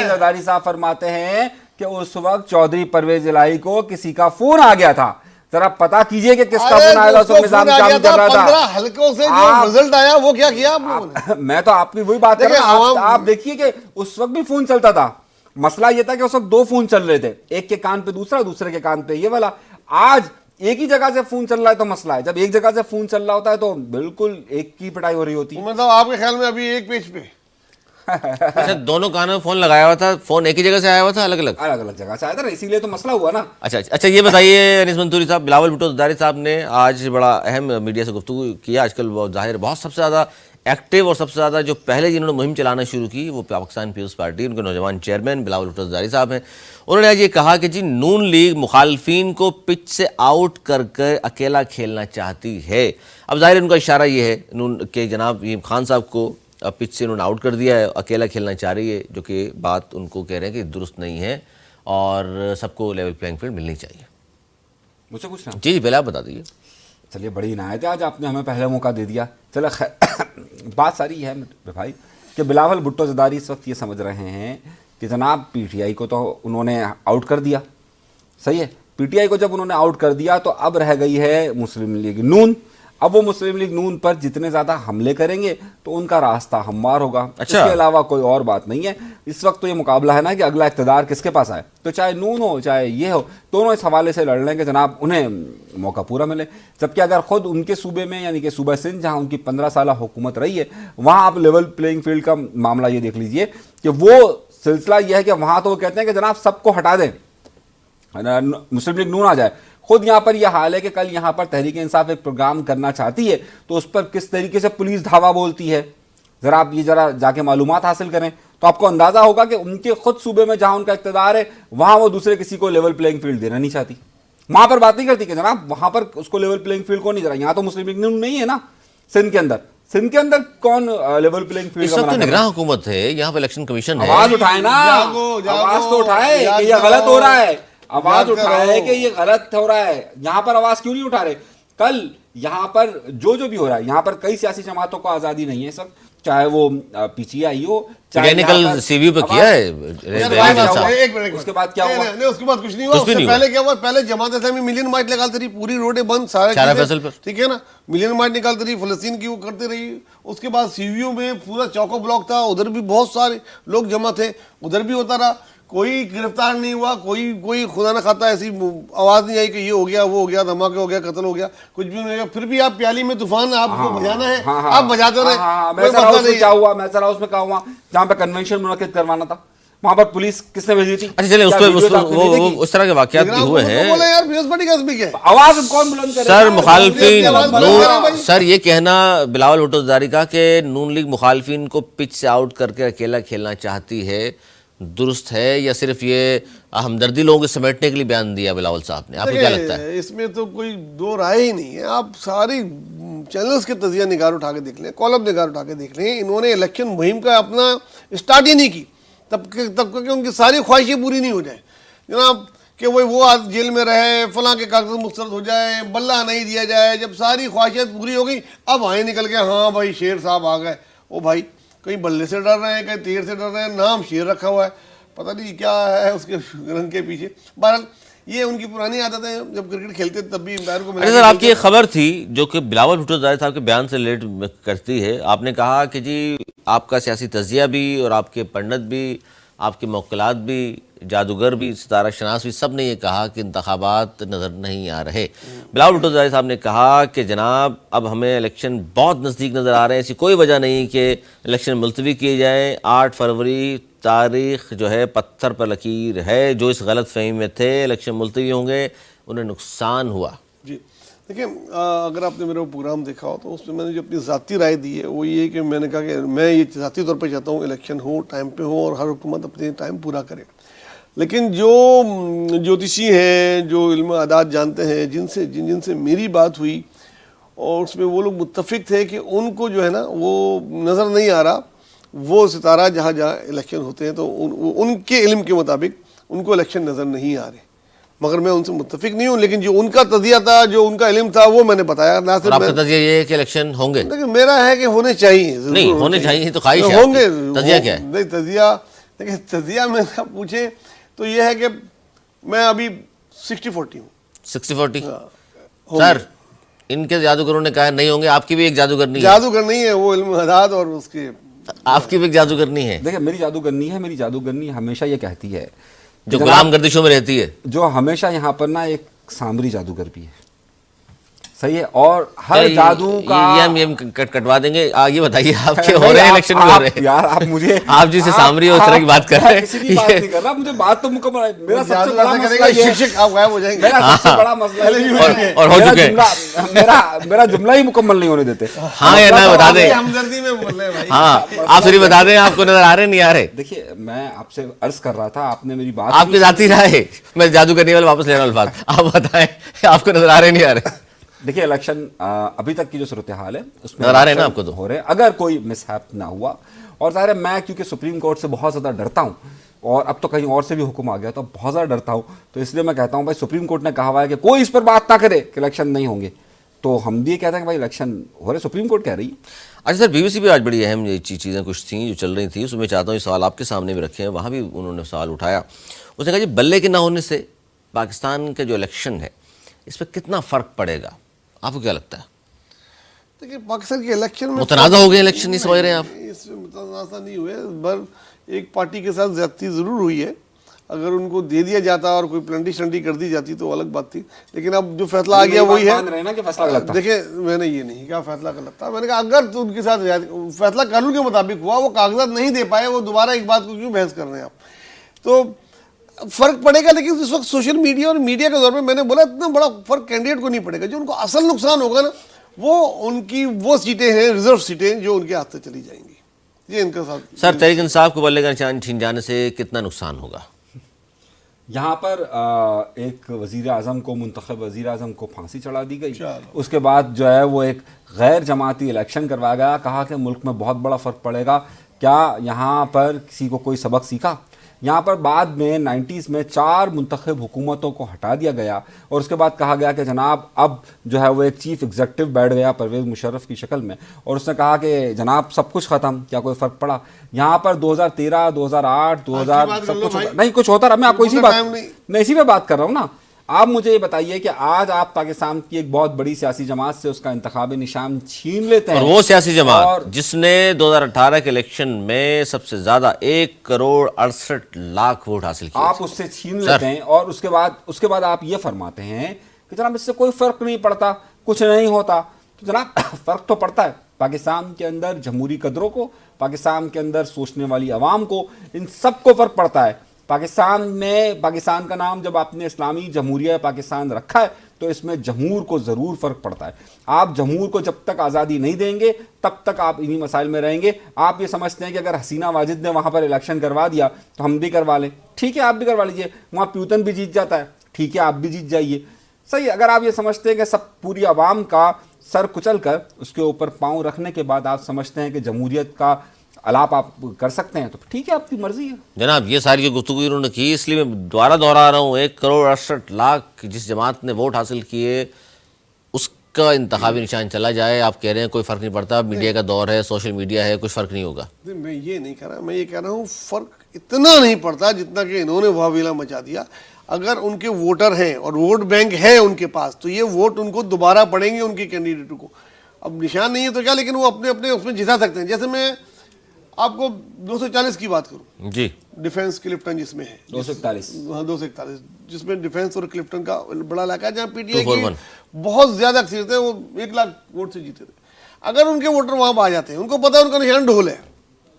C: जरदारी साहब फरमाते हैं कि उस वक्त चौधरी परवेज इलाही को किसी का फोन आ गया था। जरा पता कीजिए कि किसका फोन आया था। उस निजाम काम कर रहा था।
B: 15 हलकों से जो रिजल्ट आया वो क्या किया आप लोगों ने?
C: मैं तो आपकी वही बात कर रहा हूं। आप देखिए कि उस वक्त भी फोन चलता था। मसला यह था कि उस वक्त 2 फोन चल रहे थे, एक के कान पे दूसरा, दूसरे के कान पे ये वाला। आज एक ही जगह से फोन चल रहा है तो मसला है। जब एक जगह से फोन चल रहा होता है तो बिल्कुल एक की पिटाई हो रही होती है।
B: मतलब आपके ख्याल में अभी एक पेज पे
A: अच्छा, दोनों कानों में फोन लगाया हुआ था? फोन एक ही जगह से आया हुआ था? अलग अलग
C: जगह से आया था, इसीलिए तो मसला हुआ ना।
A: अच्छा, ये बताइए अनीस मंसूरी साहब, बिलावल भुट्टो ज़रदारी साहब ने आज बड़ा अहम मीडिया से गुफ्तगू किया। आजकल वो जाहिर बहुत सबसे ज़्यादा एक्टिव और सबसे ज़्यादा जो पहले जिन्होंने मुहिम चलाना शुरू की वो पाकिस्तान पीपल्स पार्टी, उनके नौजवान चेयरमैन बिलावल भुट्टो ज़रदारी साहब हैं। उन्होंने आज ये कहा कि जी नून लीग मुखालफिन को पिच से आउट कर कर अकेला खेलना चाहती है। अब जाहिर उनका इशारा ये है नून के जनाब ये खान साहब को पिच से उन्होंने आउट कर दिया है, अकेला खेलना चाह रही है, जो कि बात उनको कह रहे हैं कि दुरुस्त नहीं है और सबको लेवल प्लेइंग फील्ड मिलनी चाहिए।
C: मुझसे पूछना?
A: जी पहले आप बता दीजिए।
C: चलिए, बड़ी इनायत है, आज आपने हमें पहले मौका दे दिया। चलो बात सारी है भाई कि बिलावल भुट्टो ज़रदारी इस वक्त ये समझ रहे हैं कि जनाब पीटीआई को तो उन्होंने आउट कर दिया, सही है। पीटीआई को जब उन्होंने आउट कर दिया तो अब रह गई है मुस्लिम लीग नून। अब वो मुस्लिम लीग नून पर जितने ज़्यादा हमले करेंगे तो उनका रास्ता हमवार होगा।
A: अच्छा।
C: इसके अलावा कोई और बात नहीं है। इस वक्त तो ये मुकाबला है ना कि अगला इक़्तिदार किसके पास आए, तो चाहे नून हो चाहे ये हो, दोनों इस हवाले से लड़ लें कि जनाब उन्हें मौका पूरा मिले। जबकि अगर खुद उनके सूबे में यानी कि सूबा सिंध जहाँ उनकी 15 साल हुकूमत रही है, वहाँ आप लेवल प्लेइंग फील्ड का मामला ये देख लीजिए कि वो सिलसिला यह है कि वहाँ तो वो कहते हैं कि जनाब सबको हटा दें, मुस्लिम लीग नून आ जाए। खुद यहाँ पर यह हाल है कि कल यहाँ पर तहरीक इंसाफ एक प्रोग्राम करना चाहती है तो उस पर किस तरीके से पुलिस धावा बोलती है, ज़रा आप ये ज़रा जाके मालूमात हासिल करें तो आपको अंदाज़ा होगा कि उनके खुद सूबे में जहाँ उनका इक़्तिदार है वहाँ वो दूसरे किसी को लेवल प्लेइंग फील्ड देना नहीं चाहती। वहाँ पर बात नहीं करती कि जनाब वहाँ पर उसको लेवल प्लेइंग फील्ड को नहीं दे रहा। यहाँ तो मुस्लिम लीग नहीं है ना सिंध के अंदर। सिंध के अंदर कौन लेवल प्लेइंग फील्ड?
A: इस वक्त निगरान हुकूमत है, यहाँ पे इलेक्शन कमीशन है।
C: आवाज उठाए ना, आवाज तो उठाए कि ये गलत हो रहा है, आवाज उठाए कि ये गलत हो रहा है। यहाँ पर आवाज क्यों नहीं उठा रहे? कल यहाँ पर जो भी हो रहा है, यहाँ पर कई सियासी जमातों को आज़ादी नहीं है सब, चाहे वो पीटीआई हो चाहे
A: कल सीवी पे किया है।
C: उसके बाद क्या हुआ?
B: नहीं, उसके बाद कुछ नहीं हुआ। उससे पहले क्या हुआ? पहले जमात इस्लामी मिलियन मार्च निकालती रही, पूरी रोडें बंद, सारे फैसल पर, ठीक है ना, मिलियन मार्च निकालती रही, फलस्तीन की वो करती रही। उसके बाद सीवीओ में पूरा चौको ब्लॉक था, उधर भी बहुत सारे लोग जमा थे, उधर भी होता रहा, कोई गिरफ्तार नहीं हुआ, कोई खुदा ना खाता ऐसी आवाज नहीं आई कि ये हो गया वो हो गया, धमाके हो गया, कत्ल हो गया, कुछ भी नहीं हो गया। फिर भी आप प्याली में तूफान आपको बजाना है, आप बजाते रहे।
C: क्या हुआ मैसरा उसमें क्या हुआ? जहाँ पे कन्वेंशन मुनक्किद करवाना था वहां पर पुलिस किसने भेजी थी?
A: अच्छा चलिए, उस तरह के वाकयात भी हुए हैं।
C: आवाज कौन बुलंद करे?
A: सर मुखालफिन, सर ये कहना बिलावल भुट्टो ज़रदारी का कि नून लीग मुखालफिन को पिच से आउट करके अकेला खेलना चाहती है, दुरुस्त है, या सिर्फ ये हमदर्दी लोगों को समेटने के लिए बयान दिया बिलावल साहब ने? आपको क्या लगता है?
B: इसमें तो कोई दो राय ही नहीं है। आप सारी चैनल्स के तजिया निगार उठा के देख लें, कॉलम निगार उठा के देख लें, इन्होंने इलेक्शन मुहिम का अपना स्टार्ट ही नहीं की तब कि उनकी सारी ख्वाहिशें पूरी नहीं हो जाए जनाब, कि वो आज जेल में रहे, फलां के कागज मुस्तरद हो जाए, बल्ला नहीं दिया जाए। जब सारी ख्वाहिशें पूरी हो गई, अब आए निकल के हाँ भाई शेर साहब आ गए। ओ भाई, कहीं बल्ले से डर रहे हैं, कहीं तीर से डर रहे हैं, नाम शेर रखा हुआ है, पता नहीं क्या है उसके रंग के पीछे। बहरहाल ये उनकी पुरानी आदत है, जब क्रिकेट खेलते तब भी एम्पायर को
A: अच्छा सर, आपकी एक खबर थी जो कि बिलावल भुट्टो ज़ाहिर साहब के बयान से रिलेट करती है। आपने कहा कि जी आपका सियासी तजिया भी और आपके पंडित भी, आपके मौक्किलात भी, जादूगर भी, सितारा शनास भी, सब ने ये कहा कि इंतखाबात नज़र नहीं आ रहे। बिलावल भुट्टो ज़ाहिर साहब ने कहा कि जनाब अब हमें इलेक्शन बहुत नज़दीक नज़र आ रहे हैं, ऐसी कोई वजह नहीं कि इलेक्शन मुलतवी किए जाएँ। 8 फरवरी तारीख जो है पत्थर पर लकीर है। जो इस गलत फहमी में थे इलेक्शन मुलतवी होंगे, उन्हें नुकसान हुआ।
B: जी देखिए, अगर आपने मेरा वो प्रोग्राम देखा हो तो उसमें मैंने जो अपनी ज़ाती राय दी है वो ये है कि मैंने कहा कि मैं ये ज़ाती तौर पे चाहता हूँ इलेक्शन हो, टाइम पे हो और हर हुकूमत अपने टाइम पूरा करे। लेकिन जो ज्योतिषी हैं, जो इल्म आदात जानते हैं, जिनसे मेरी बात हुई, और उसमें वो लोग मुत्तफिक थे कि उनको जो है ना वो नज़र नहीं आ रहा वो सितारा जहाँ जहाँ इलेक्शन होते हैं तो उनके इल्म के मुताबिक उनको इलेक्शन नज़र नहीं आ रहे। मगर मैं उनसे मुत्तफिक नहीं हूँ, लेकिन जो उनका तजिया था, जो उनका इल्म था, वो मैंने बताया। ना सिर्फ
A: आपका तजिया ये है कि इलेक्शन होंगे?
B: लेकिन मेरा है कि होने चाहिए,
A: नहीं होने चाहिए तो ख्वाहिश है,
B: होंगे।
A: तजिया क्या है?
B: नहीं तजिया, देखिए तजिया में पूछे तो ये है कि मैं अभी 60-40 हूँ।
A: 60-40? सर इनके जादूगरों ने कहा नहीं होंगे, आपकी भी एक जादूगरनी है।
B: जादूगर नहीं है वो, इल्म हदात और उसके
A: आपकी भी एक जादूगरनी है।
C: देखिए मेरी जादूगरनी हमेशा ये कहती है,
A: जो गुलाम गर्दिशों में रहती है,
C: जो हमेशा यहाँ पर ना एक सामरी जादूगर भी है, सही है। और हर जादू का
A: ये हम कटवा देंगे। ये बताइए आपके हो रहे हैं इलेक्शन में, हो रहे हैं
C: यार। आप मुझे
A: आप जिसे सामरी उस तरह की बात कर रहे हैं,
C: किसी की बात नहीं कर रहा, मुझे बात तो मुकम्मल है। मेरा सबसे बड़ा मसला ये है,
B: शिक्षक आप गायब हो जाएंगे।
C: मेरा सबसे बड़ा मसला ये
A: और हो चुके हैं।
C: मेरा जुमला ही मुकम्मल नहीं होने देते।
A: हाँ या ना बता दें।
B: हमदर्दी में बोल रहे हैं भाई।
A: हाँ आप फिर बता दें, आपको नजर आ रहे नहीं आ रहे?
C: देखिए मैं आपसे अर्ज कर रहा था, आपने मेरी बात
A: आपकी जाती राय, मैं जादू करने वाले वापस लेना अल्फाज, आप बताएं आपको नजर आ रहे नहीं आ रहे?
C: देखिए इलेक्शन अभी तक की जो सूरत हाल है उसमें
A: नजर आ रहे हैं ना आपको? तो
C: हो रहे हैं, अगर कोई मिसहैप ना हुआ। और ज़ाहिर है मैं क्योंकि सुप्रीम कोर्ट से बहुत ज़्यादा डरता हूँ, और अब तो कहीं और से भी हुक्म आ गया तो बहुत ज़्यादा डरता हूँ, तो इसलिए मैं कहता हूँ भाई सुप्रीम कोर्ट ने कहा हुआ है कि कोई इस पर बात ना करे कि इलेक्शन नहीं होंगे, तो हम भी ये कहते हैं कि भाई इलेक्शन हो रहे, सुप्रीम कोर्ट कह रही है।
A: अच्छा सर, बीबीसी भी आज बड़ी अहम ये चीज़ें कुछ थी जो चल रही थी, उसमें चाहता हूँ ये सवाल आपके सामने भी रखे हैं। वहाँ भी उन्होंने सवाल उठाया, उसने कहा जी बल्ले के ना होने से पाकिस्तान का जो इलेक्शन है इस पर कितना फ़र्क पड़ेगा, आपको क्या लगता है?
B: देखिए पाकिस्तान के इलेक्शन में
A: मुतनाज़ा हो गए इलेक्शन, नहीं समझ रहे हैं आप?
B: इसमें मुतनाज़ा नहीं हुए, पर एक पार्टी के साथ ज्यादती ज़रूर हुई है। अगर उनको दे दिया जाता और कोई प्लंटी शंटी कर दी जाती तो अलग बात थी, लेकिन अब जो फैसला आ गया वही है। देखिए मैंने ये नहीं कहा फैसला गलत था, मैंने कहा अगर तो उनके साथ फैसला कानून के मुताबिक हुआ, वो कागजात नहीं दे पाए, वो दोबारा एक बात को क्यों बहस कर रहे हैं आप? तो फर्क पड़ेगा, लेकिन इस वक्त सोशल मीडिया और मीडिया के दौर में मैंने बोला इतना बड़ा फर्क कैंडिडेट को नहीं पड़ेगा। जो उनको असल नुकसान होगा ना, वो उनकी वो सीटें हैं, रिजर्व सीटें, जो उनके हाथ से चली जाएंगी। ये इनका साथ। सर
A: तहरीक इंसाफ को बल्ले का निशान छीन जाने से कितना नुकसान होगा?
C: यहाँ पर एक वज़ीर आज़म को, मुंतखब वज़ीर आज़म को फांसी चढ़ा दी गई। उसके बाद जो है वो एक गैर जमाती इलेक्शन करवाया गया, कहा कि मुल्क में बहुत बड़ा फ़र्क पड़ेगा। क्या यहाँ पर किसी को कोई सबक सीखा? यहाँ पर बाद में 90s में 4 मुंतखब हुकूमतों को हटा दिया गया, और उसके बाद कहा गया कि जनाब अब जो है वो एक चीफ़ एग्जीक्यूटिव बैठ गया परवेज़ मुशर्रफ की शक्ल में, और उसने कहा कि जनाब सब कुछ ख़त्म, क्या कोई फ़र्क पड़ा? यहाँ पर 2013, 2008, 2000 सब कुछ नहीं कुछ होता रहा। मैं आपको इसी पे बात कर रहा हूँ ना। आप मुझे ये बताइए कि आज आप पाकिस्तान की एक बहुत बड़ी सियासी जमात से उसका इंतखाबी निशान छीन लेते हैं,
A: और वो सियासी जमात जिसने 2018 के इलेक्शन में सबसे ज्यादा 1,68,00,000 वोट हासिल किए,
C: आप उससे छीन लेते हैं, और उसके बाद आप ये फरमाते हैं कि जनाब इससे कोई फर्क नहीं पड़ता, कुछ नहीं होता। तो जनाब फर्क तो पड़ता है। पाकिस्तान के अंदर जमहूरी कदरों को, पाकिस्तान के अंदर सोचने वाली आवाम को, इन सबको फर्क पड़ता है। पाकिस्तान में, पाकिस्तान का नाम जब आपने इस्लामी जमहूरिया पाकिस्तान रखा है तो इसमें जमहूर को ज़रूर फ़र्क पड़ता है। आप जमहूर को जब तक आज़ादी नहीं देंगे तब तक आप इन्हीं मसाइल में रहेंगे। आप ये समझते हैं कि अगर हसीना वाजिद ने वहाँ पर इलेक्शन करवा दिया तो हम भी करवा लें, ठीक है आप भी करवा लीजिए। वहाँ प्यूतन भी जीत जाता है, ठीक है आप भी जीत जाइए। सही, अगर आप ये समझते हैं कि सब पूरी आवाम का सर कुचल कर उसके ऊपर पाँव रखने के बाद आप समझते हैं कि जमहूरियत का अलाप आप कर सकते हैं तो ठीक है, आपकी मर्जी है।
A: जनाब ये सारी जो गुफ्तगू इन्होंने की, इसलिए मैं दोबारा दोहरा रहा हूँ, 1,68,00,000 जिस जमात ने वोट हासिल किए उसका इंतखाबी निशान चला जाए, आप कह रहे हैं कोई फ़र्क नहीं पड़ता, मीडिया का दौर है, सोशल मीडिया है, कुछ फ़र्क नहीं होगा।
B: मैं ये नहीं कह रहा, मैं ये कह रहा हूँ फ़र्क इतना नहीं पड़ता जितना कि इन्होंने वाहविला मचा दिया। अगर उनके वोटर हैं और वोट बैंक है उनके पास तो ये वोट उनको दोबारा पड़ेंगे उनके कैंडिडेट को। अब निशान नहीं है तो क्या, लेकिन वो अपने अपने उसमें जिता सकते हैं। जैसे मैं आपको 240 की बात करूं
A: जी,
B: डिफेंस क्लिफ्टन जिसमें है
C: 241,
B: हाँ 241, जिसमें डिफेंस और क्लिफ्टन का बड़ा इलाका है, जहाँ पीटीआई की
A: 241
B: बहुत ज्यादा अक्सरियत है, वो 1 लाख वोट से जीते थे। अगर उनके वोटर वहां पर आ जाते हैं, उनको पता है उनका निशान ढोल है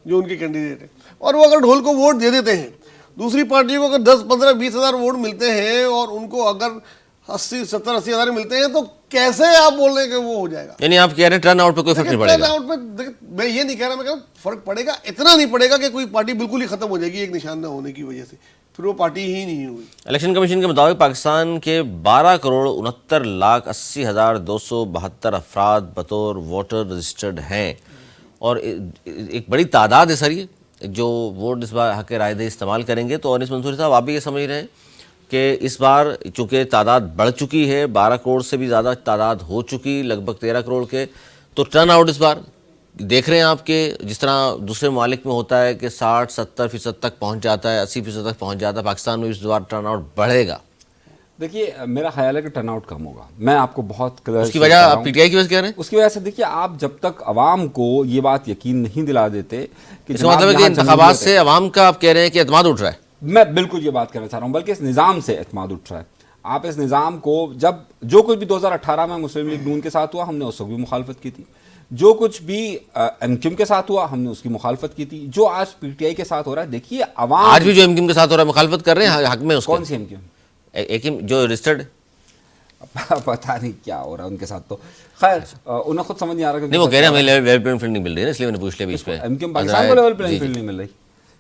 B: जो उनके कैंडिडेट है, और वो अगर ढोल को वोट दे देते हैं, दूसरी पार्टियों को अगर 10, 15, 20 हज़ार वोट मिलते हैं और उनको अगर 80, 70, 80 हज़ार मिलते हैं तो कैसे आप बोल रहे हैं कि वो हो जाएगा?
A: यानी आप कह रहे हैं टर्न आउट पे कोई फर्क नहीं पड़ेगा?
B: टर्न आउट पे मैं ये नहीं कह रहा, मैं कह रहा हूं फर्क पड़ेगा, इतना नहीं पड़ेगा कि कोई पार्टी बिल्कुल ही खत्म हो जाएगी एक निशान न होने की वजह से, फिर वो पार्टी ही नहीं हुई।
A: इलेक्शन कमीशन के मुताबिक पाकिस्तान के 12,69,80,272 अफराद बतौर वोटर रजिस्टर्ड हैं, और एक बड़ी तादाद है सर ये जो वोट इस बार हक राय दे इस्तेमाल करेंगे। तो अनिस मंसूरी साहब, आप भी ये समझ रहे हैं कि इस बार चूँकि तादाद बढ़ चुकी है, 12 करोड़ से भी ज़्यादा तादाद हो चुकी, लगभग 13 करोड़ के, तो टर्न आउट इस बार देख रहे हैं आपके जिस तरह दूसरे ममालिक में होता है कि 60-70% तक पहुंच जाता है, 80% तक पहुंच जाता है, पाकिस्तान में इस बार टर्न आउट बढ़ेगा?
C: देखिए मेरा ख्याल है कि टर्न आउट कम होगा। मैं आपको बहुत क्लियर
A: उसकी वजह आप पीटीआई की वजह से कह रहे हैं?
C: उसकी वजह से देखिए, आप जब तक अवाम को ये बात यकीन नहीं दिला देते कि
A: इसका मतलब है कि इंतखाबात से अवाम का आप कह रहे हैं कि एतमाद उठ रहा है।
C: मैं बिल्कुल ये बात कहना चाह रहा हूँ, बल्कि इस निज़ाम से एतमाद उठ रहा है। आप इस निज़ाम को, जब जो कुछ भी 2018 में मुस्लिम लीग नून के साथ हुआ हमने उस वक्त भी मुखालफत की थी, जो कुछ भी एमक्यूएम के साथ हुआ हमने उसकी मुखालफत की थी, जो आज पीटीआई के साथ हो रहा है, देखिए अवाम
A: आज भी जो एमक्यूएम के साथ हो रहा है मुखालफत कर रहे हैं हक में उसके।
C: कौन सी एमक्यूएम?
A: एक जो रजिस्टर्ड,
C: पता नहीं क्या हो रहा है उनके साथ। तो खैर उन्हें खुद समझ नहीं आ रहा
A: नहीं, वो कह रहे हैं हमें लेवल प्लेइंग फील्ड नहीं मिल रही है, इसलिए मैंने पूछ लिया बीच पे।
C: एमक्यूएम पाकिस्तान को लेवल प्लेइंग फील्ड नहीं मिल रही,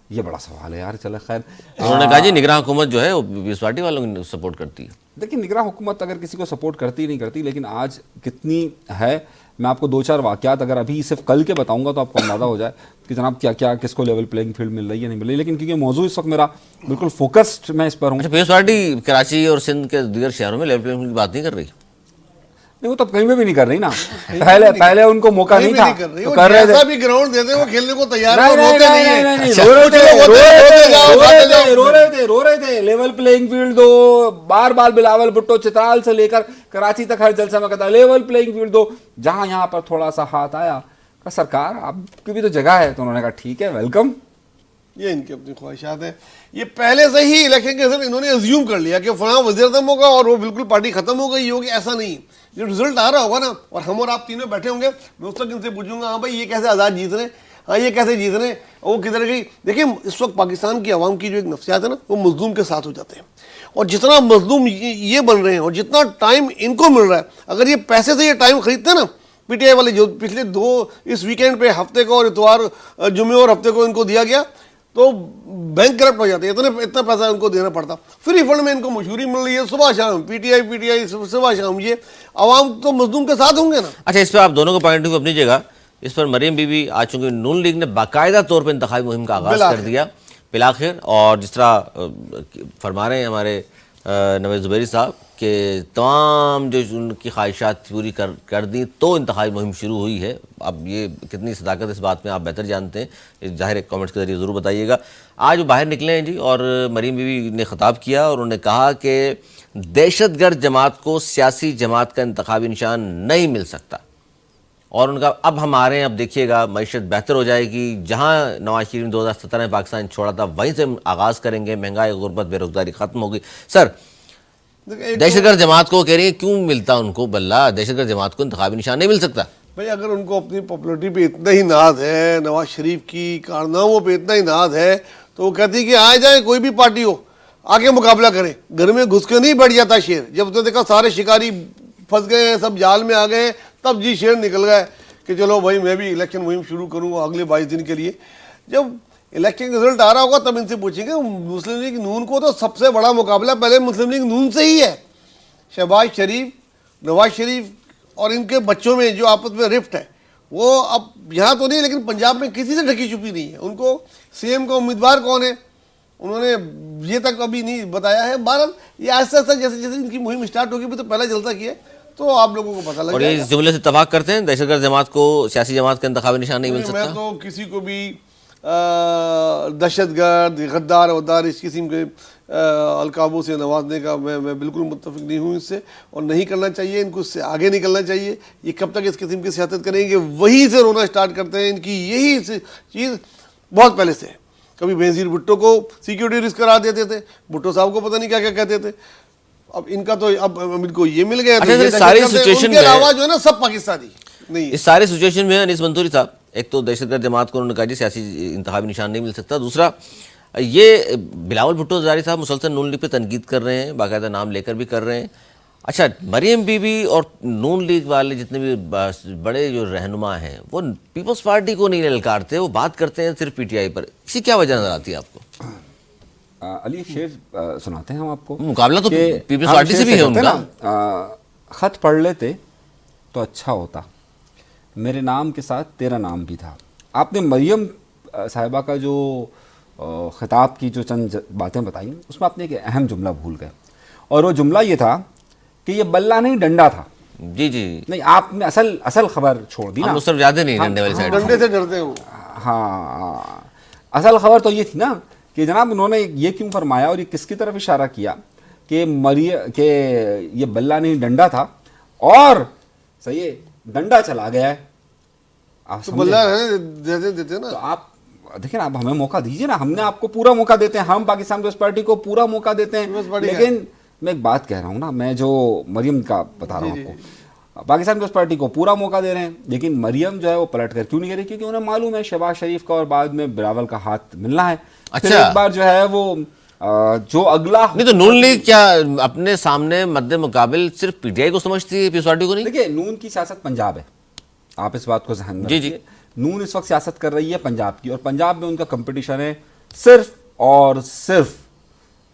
C: ये बड़ा सवाल है यार। चलो खैर,
A: उन्होंने कहा जी निगरान हुकूमत जो है वो पीपल्स पार्टी वालों की सपोर्ट करती है।
C: देखिए निगरान हुकूमत अगर किसी को सपोर्ट करती नहीं करती, लेकिन आज कितनी है, मैं आपको 2-4 वाक़यात अगर अभी सिर्फ कल के बताऊंगा तो आपको अंदाज़ा हो जाए कि जनाब क्या क्या किसको लेवल प्लेइंग फील्ड मिल रही है नहीं मिल रही। लेकिन क्योंकि मौजूद इस वक्त मेरा बिल्कुल फोकस्ड मैं इस पर हूँ।
A: अच्छा, पीपल्स पार्टी कराची और सिंध के दीगर शहरों में लेवल प्लेइंग फील्ड की बात नहीं कर रही?
C: नहीं, वो तो कहीं में भी नहीं कर रही ना। पहले उनको मौका नहीं था तो कर रहे थे,
B: भी ग्राउंड देते वो खेलने को तैयार
C: रो रहे थे लेवल प्लेइंग फील्ड दो। बार बार बिलावल भुट्टो चित्राल से लेकर कराची तक हर जलसा में कहता लेवल प्लेइंग फील्ड दो। जहां यहाँ पर थोड़ा सा हाथ आया का सरकार आपकी भी तो जगह है, तो उन्होंने कहा ठीक है वेलकम।
B: ये इनकी अपनी ख्वाहिशात हैं। ये पहले से ही इलेक्शन के समय इन्होंने अज्यूम कर लिया कि फलां वज़ीर-ए-आज़म होगा और वो बिल्कुल पार्टी खत्म हो गई होगी। ऐसा नहीं, जो रिजल्ट आ रहा होगा ना, और हम और आप तीनों बैठे होंगे, मैं उस वक्त इनसे पूछूंगा हाँ भाई ये कैसे आज़ाद जीत रहे हैं, हाँ ये कैसे जीत रहे हैं, वो किधर गई। देखिए इस वक्त पाकिस्तान की आवाम की जो एक नफ्सियात है ना, वो मजलूम के साथ हो जाते हैं, और जितना मजलूम ये बन रहे हैं और जितना टाइम इनको मिल रहा है, अगर ये पैसे से ये टाइम खरीदते ना पीटीआई वाले, जो पिछले 2 इस वीकेंड पे हफ्ते को और इतवार जुमे और हफ्ते को इनको दिया गया, तो बैंक करप्ट हो जाते हैं। इतना पैसा उनको देना पड़ता। फ्री फंड में इनको मशहूरी मिल रही है, सुबह शाम पीटीआई सुबह शाम। ये आवाम तो मजलूम के साथ होंगे ना।
A: अच्छा, इस पर आप दोनों का पॉइंट ऑफ व्यू अपनी जगह। इस पर मरीम बीबी आज चूंकि नून लीग ने बाकायदा तौर पर इंतखाबी मुहिम का आगाज़ कर दिया बिलाखिर, और जिस तरह फरमा रहे हैं हमारे नवेद ज़ुबैरी साहब कि तमाम जो उनकी ख्वाहिशात पूरी कर दी तो इंतखाबी मुहिम शुरू हुई है। अब ये कितनी सदाकत इस बात में आप बेहतर जानते हैं, ज़ाहिर कमेंट्स के ज़रिए ज़रूर बताइएगा। आज वो बाहर निकले हैं जी, और मरीम बीबी ने ख़िताब किया और उन्होंने कहा कि दहशतगर्द जमात को सियासी जमात का इंतखाबी निशान नहीं मिल सकता, और उनका अब हम आ रहे हैं, अब देखिएगा मईशत बेहतर हो जाएगी। जहाँ नवाज शरीफ ने 2017 में पाकिस्तान छोड़ा था वहीं से हम आगाज़ करेंगे, महंगाई गुर्बत बेरोज़गारी ख़त्म होगी। सर दहशतगर्द जमात को कह रही है क्यों मिलता उनको बल्ला, दहशतगर्द जमात को इंतखाबी निशान नहीं मिल सकता?
B: भाई अगर उनको अपनी पॉपुलरिटी पे इतना ही नाज है, नवाज शरीफ की कारनामों पे इतना ही नाज है, तो वो कहती कि आ जाए कोई भी पार्टी हो, आके मुकाबला करें। घर में घुस के नहीं बैठ जाता शेर। जब उसने देखा सारे शिकारी फंस गए हैं, सब जाल में आ गए, तब जी शेर निकल गए कि चलो भाई मैं भी इलेक्शन मुहिम शुरू करूँगा अगले 22 दिन के लिए। जब इलेक्शन का रिजल्ट आ रहा होगा तब इनसे पूछेंगे। मुस्लिम लीग नून को तो सबसे बड़ा मुकाबला पहले मुस्लिम लीग नून से ही है। शहबाज शरीफ, नवाज शरीफ और इनके बच्चों में जो आपस में रिफ्ट है, वो अब यहाँ तो नहीं लेकिन पंजाब में किसी से ढकी छुपी नहीं है। उनको सीएम का उम्मीदवार कौन है उन्होंने ये तक अभी नहीं बताया है। बहरहाल ये आहिस्ता आहिस्ता जैसे जैसे इनकी मुहिम स्टार्ट होगी, भी तो पहला जलसा किया तो आप लोगों को पता लग
A: और ये
B: जाएगा।
A: इस जुमले से इत्तेफाक करते हैं दहशतगर्द जमात को सियासी जमात का इंतखाबी निशान नहीं मिल सकता।
B: मैं तो किसी को भी दहशतगर्द, गद्दार वद्दार इस किस्म के अलकाबों से नवाजने का मैं बिल्कुल मुत्तफिक नहीं हूँ इससे, और नहीं करना चाहिए। इनको इससे आगे निकलना चाहिए। ये कब तक इस किस्म की सियासत करेंगे, वहीं से रोना स्टार्ट करते हैं। इनकी यही चीज़ बहुत पहले से है। कभी बेनज़ीर भुट्टो को सिक्योरिटी रिस्क करा देते थे, भुट्टो साहब को पता नहीं क्या क्या कहते थे। अब इनका तो अब इनको ये मिल गया।
A: अच्छा, तो सारी सिचुएशन में
B: अलावा जो है ना सब पाकिस्तानी नहीं।
A: इस सारे सिचुएशन में अनीस मंसूरी साहब, एक तो दहशतगर्द जमात को उन्होंने कहा जी सियासी इंतखाबी निशान नहीं मिल सकता। दूसरा, ये बिलावल भुट्टो ज़रदारी साहब मुसलसल नून लीग पे तनकीद कर रहे हैं, बाकायदा नाम लेकर भी कर रहे हैं। अच्छा, मरियम बीबी और नून लीग वाले जितने भी बड़े जो रहनुमा हैं वो पीपल्स पार्टी को नहीं ललकारते, वो बात करते हैं सिर्फ पीटीआई पर। इसी क्या वजह नजर आती है आपको?
C: अली शेर सुनाते हैं हम आपको।
A: मुकाबला तो पीपल्स पार्टी से भी है उनका।
C: खत पढ़ लेते तो अच्छा होता, मेरे नाम के साथ तेरा नाम भी था। आपने मरियम साहिबा का जो खिताब की जो चंद बातें बताई, उसमें आपने एक अहम जुमला भूल गए, और वो जुमला ये था कि ये बल्ला नहीं डंडा था।
A: जी जी
C: नहीं, आपने असल खबर छोड़ दी ना।
A: हम सिर्फ याद नहीं डंडे वाली साइड।
B: डंडे से डरते हो।
C: हाँ, असल खबर तो ये थी ना कि जनाब उन्होंने ये क्यों फरमाया और ये किसकी तरफ इशारा किया कि ये बल्ला नहीं डंडा था, और सही है डंडा चला गया है। आप
B: तो बल्ला है देते ना।
C: तो आप देखिए ना, आप हमें मौका दीजिए ना, हमने आपको पूरा मौका देते हैं, हम पाकिस्तान पीपल्स पार्टी को पूरा मौका देते हैं। लेकिन मैं एक बात कह रहा हूँ ना, मैं जो मरियम का बता रहा हूँ आपको, पाकिस्तान पीपल्स पार्टी को पूरा मौका दे रहे हैं, लेकिन मरियम जो है वो पलट कर क्यों नहीं कह रही? क्योंकि उन्हें मालूम है शहबाज शरीफ का और बाद में बिलावल का हाथ मिलना है।
A: अच्छा,
C: एक बार जो है वो जो अगला
A: नहीं तो नून लीग क्या अपने सामने मद्दे मुकाबिल सिर्फ पीटीआई को समझती है, पीपल्स पार्टी को नहीं?
C: देखिए, नून की सियासत पंजाब है, आप इस बात को ध्यान में
A: जी जी।
C: रखिए। नून इस वक्त सियासत कर रही है पंजाब की, और पंजाब में उनका कंपटीशन है सिर्फ और सिर्फ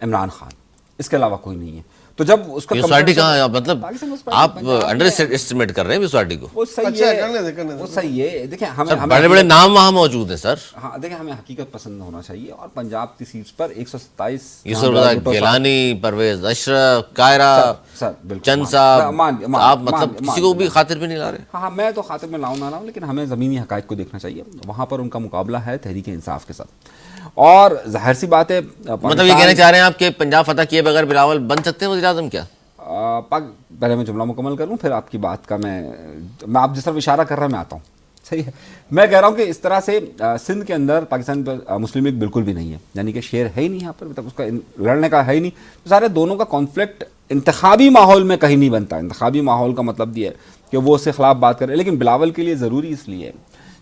C: इमरान खान, इसके अलावा कोई नहीं है। तो जब उसका
A: पार्टी कहाँ, मतलब आप अंडर एस्टिमेट कर रहे हैं पार्टी को?
C: वो सही
B: अच्छा,
C: है,
B: करने दे।
C: वो सही है। देखिए हमें
A: बड़े बड़े नाम वहाँ मौजूद हैं सर।
C: हाँ, देखिए हमें हकीकत पसंद होना चाहिए, और पंजाब की सीट्स पर 127
A: यूसुफ गिलानी, परवेज अशरफ, कायरा, चंद साहब, आप मतलब किसी को भी खातिर में नहीं ला रहे?
C: हाँ, मैं तो खातिर में लाऊं ना लाऊं, लेकिन हमें ज़मीनी हक़ाइक़ को देखना चाहिए। वहाँ पर उनका मुकाबला है तहरीक इंसाफ के साथ, और जाहिर सी बात है
A: मतलब ये कहना चाह रहे हैं आप कि पंजाब फतह किए बगैर बिलावल बन सकते हैं वज़ीर आज़म क्या?
C: पहले मैं जुमला मुकम्मल करूं, फिर आपकी बात का मैं आप जिस तरफ इशारा कर रहा हूं मैं आता हूं। सही है, मैं कह रहा हूं कि इस तरह से सिंध के अंदर पाकिस्तान पर मुस्लिम लीग बिल्कुल भी नहीं है, यानी कि शेर है ही नहीं यहाँ पर, मतलब उसका लड़ने का है ही नहीं। तो सारे दोनों का कॉन्फ्लिक्ट इंतखाबी माहौल में कहीं नहीं बनता। इंतखाबी माहौल का मतलब ये है कि वो उसके खिलाफ बात करे, लेकिन बिलावल के लिए ज़रूरी इसलिए है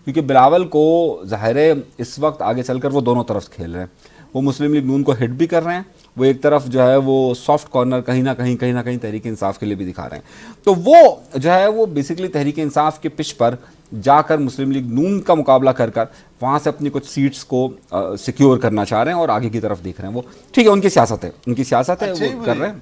C: क्योंकि बिलावल को ज़ाहिर है इस वक्त आगे चलकर वो दोनों तरफ खेल रहे हैं। वो मुस्लिम लीग नून को हिट भी कर रहे हैं, वो एक तरफ जो है वो सॉफ्ट कॉर्नर कहीं ना कहीं तहरीक इंसाफ के लिए भी दिखा रहे हैं। तो वो जो है वो बेसिकली तहरीक इंसाफ के पिच पर जाकर मुस्लिम लीग नून का मुकाबला कर वहाँ से अपनी कुछ सीट्स को सिक्योर करना चाह रहे हैं और आगे की तरफ देख रहे हैं। वो ठीक है, उनकी सियासत है, वो कर रहे हैं,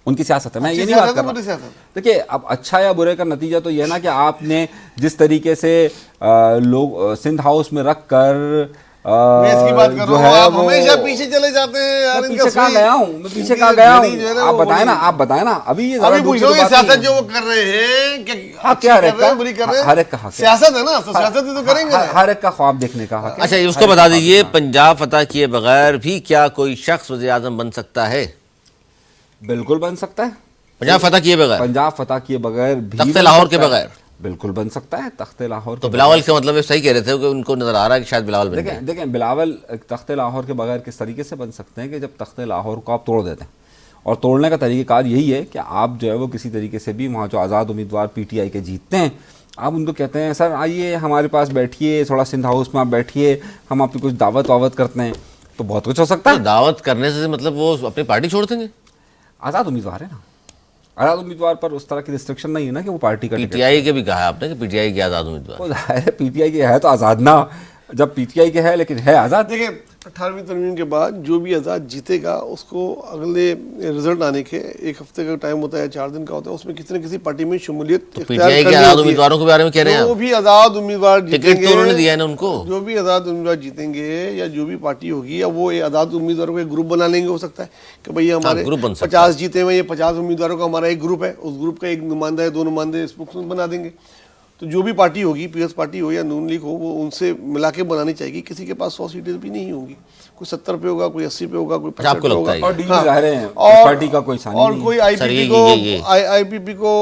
C: उनकी सियासत है। मैं ये नहीं बात कर रहा। देखिए, अब अच्छा या बुरे का नतीजा तो यह ना कि आपने जिस तरीके से लोग सिंध हाउस में रख कर
B: मैं इसकी बात कर
C: जो
B: रहा हूं,
C: है
B: आप
C: वो
B: हमेशा पीछे चले जाते हैं यार।
C: पीछे कहाँ गया हूँ मैं? पीछे कहाँ गया हूँ? आप बताएं ना। अभी
B: पूछो ये सियासत जो वो कर रहे हैं
C: क्या
B: बुरी कर रहे हैं,
C: हर एक का
B: सियासत है ना, तो सियासत तो करेंगे,
C: हर एक का ख्वाब देखने का हक है।
A: अच्छा, उसको बता दीजिए, पंजाब फतह किए बगैर भी क्या कोई शख्स वज़ीर आज़म बन सकता है?
C: बिल्कुल बन सकता है।
A: पंजाब फतह किए बगैर?
C: पंजाब फतह किए बगैर भी,
A: तख्ते लाहौर के बगैर
C: बिल्कुल बन सकता है। तख्ते लाहौर
A: तो बिलावल का मतलब सही कह रहे थे कि उनको नजर आ रहा है कि शायद बिलावल बन जाए।
C: देखें बिलावल तख्ते लाहौर के बगैर किस तरीके से बन सकते हैं कि जब तख्ते लाहौर को आप तोड़ देते हैं, और तोड़ने का तरीक़ेकार यही है कि आप जो है वो किसी तरीके से भी वहाँ जो आज़ाद उम्मीदवार पीटीआई के जीतते हैं, आप उनको कहते हैं सर आइए हमारे पास बैठिए, थोड़ा सिंध हाउस में आप बैठिए, हम आपकी कुछ दावत वावत करते हैं। तो बहुत कुछ हो सकता है।
A: तो दावत करने से मतलब वो अपनी पार्टी छोड़ देंगे?
C: आज़ाद उम्मीदवार है ना, आज़ाद उम्मीदवार पर उस तरह की रिस्ट्रिक्शन नहीं है ना कि वो पार्टी का टिकट।
A: पीटीआई के भी कहा है आपने कि पीटीआई के आज़ाद उम्मीदवार।
C: वो जाहिर है पीटीआई के है तो आज़ाद ना, जब पीटीआई के है लेकिन है आज़ाद।
B: देखिए 18वीं तरमीम के बाद जो भी आज़ाद जीतेगा उसको अगले रिजल्ट आने के 1 हफ्ते का टाइम होता है, 4 दिन का होता है, उसमें किसी न किसी पार्टी में शमूलियत
A: पीटीआई के आज़ाद उम्मीदवारों के बारे में कह रहे हैं
B: जो
A: आप?
B: भी आज़ाद उम्मीदवार
A: टिकट तो उन्होंने दिया है ना उनको।
B: जो भी आज़ाद उम्मीदवार जीतेंगे या जो भी पार्टी होगी, या वो आज़ाद उम्मीदवारों का एक ग्रुप बना लेंगे, हो सकता है कि भाई हमारे
A: ग्रुप बन सकता
B: 50 जीते हुए, ये 50 उम्मीदवारों का हमारा एक ग्रुप है, उस ग्रुप का एक नुमाइंदा है, 2 नुमाइंदे स्पोक्समैन बना देंगे। तो जो भी पार्टी होगी, पीएस पार्टी हो या नून लीग हो, वो उनसे मिला के बनानी चाहिए। किसी के पास 100 सीटें भी नहीं होंगी, कोई 70 पे होगा, कोई 80 पे होगा, कोई 65
A: आपको
B: पे
A: लगता
B: होगा।
A: है ये?
C: और डील जाहिर है उस पार्टी का कोई सानी
B: और
C: नहीं
B: कोई
C: है।
B: आईपीपी को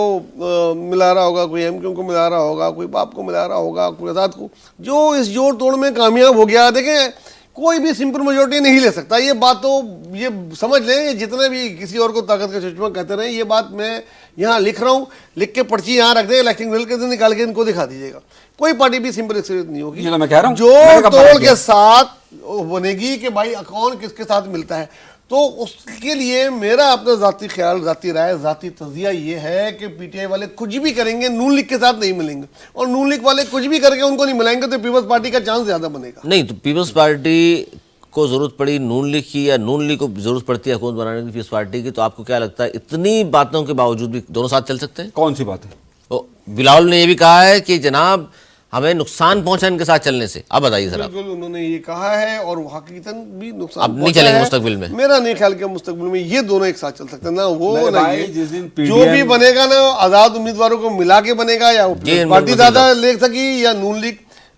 B: मिला रहा होगा, कोई एमक्यू को मिला रहा होगा, कोई बाप को मिला रहा होगा, कोई आज़ाद को, जो इस जोड़ तोड़ में कामयाब हो गया। देखें कोई भी सिंपल मेजोरिटी नहीं ले सकता, ये बात तो ये समझ लें। ये जितने भी किसी और को ताकत का चश्मा कहते रहे, ये बात मैं यहाँ लिख रहा हूँ, लिख के पर्ची यहाँ रख दें, इलेक्शन रिजल्ट के दिन निकाल के इनको दिखा दीजिएगा। कोई पार्टी भी सिंपल एक्सपीरियंस नहीं होगी,
C: ये तो मैं कह रहा हूँ।
B: जोड़ तोड़ के साथ बनेगी कि भाई कौन किसके साथ मिलता है। तो उसके लिए मेरा अपना जाती ख्याल, जाती राय, जाती तजिया ये है कि पीटीआई वाले कुछ भी करेंगे नून लीग के साथ नहीं मिलेंगे, और नून लीग वाले कुछ भी करके उनको नहीं मिलाएंगे तो पीपल्स पार्टी का चांस ज्यादा बनेगा।
A: नहीं, तो पीपल्स पार्टी को जरूरत पड़ी नून लीग की, या नून लीग को जरूरत पड़ती है हुकूमत बनाने की पीपल्स पार्टी की, तो आपको क्या लगता है इतनी बातों के बावजूद भी दोनों साथ चल सकते हैं?
C: कौन सी बात है?
A: तो बिलावल ने ये भी कहा है कि जनाब हमें नुकसान पहुंचा इनके साथ चलने से। अब बताइए सर आप।
B: बिल्कुल उन्होंने ये कहा है, और वो हकीकतन भी नुकसान
A: अब नहीं
B: पहुंचा
A: चलेंगे
B: है।
A: मुस्तकबिल में?
B: मेरा नहीं ख्याल कि मुस्तकबिल में ये दोनों एक साथ चल सकते हैं, ना वो
C: मेरे
B: ना
C: भाई,
B: ये।
C: जिस दिन
B: जो
C: PDM
B: भी बनेगा ना आजाद उम्मीदवारों को मिला के बनेगा, या पार्टी ज्यादा ले सकी या नून लीग,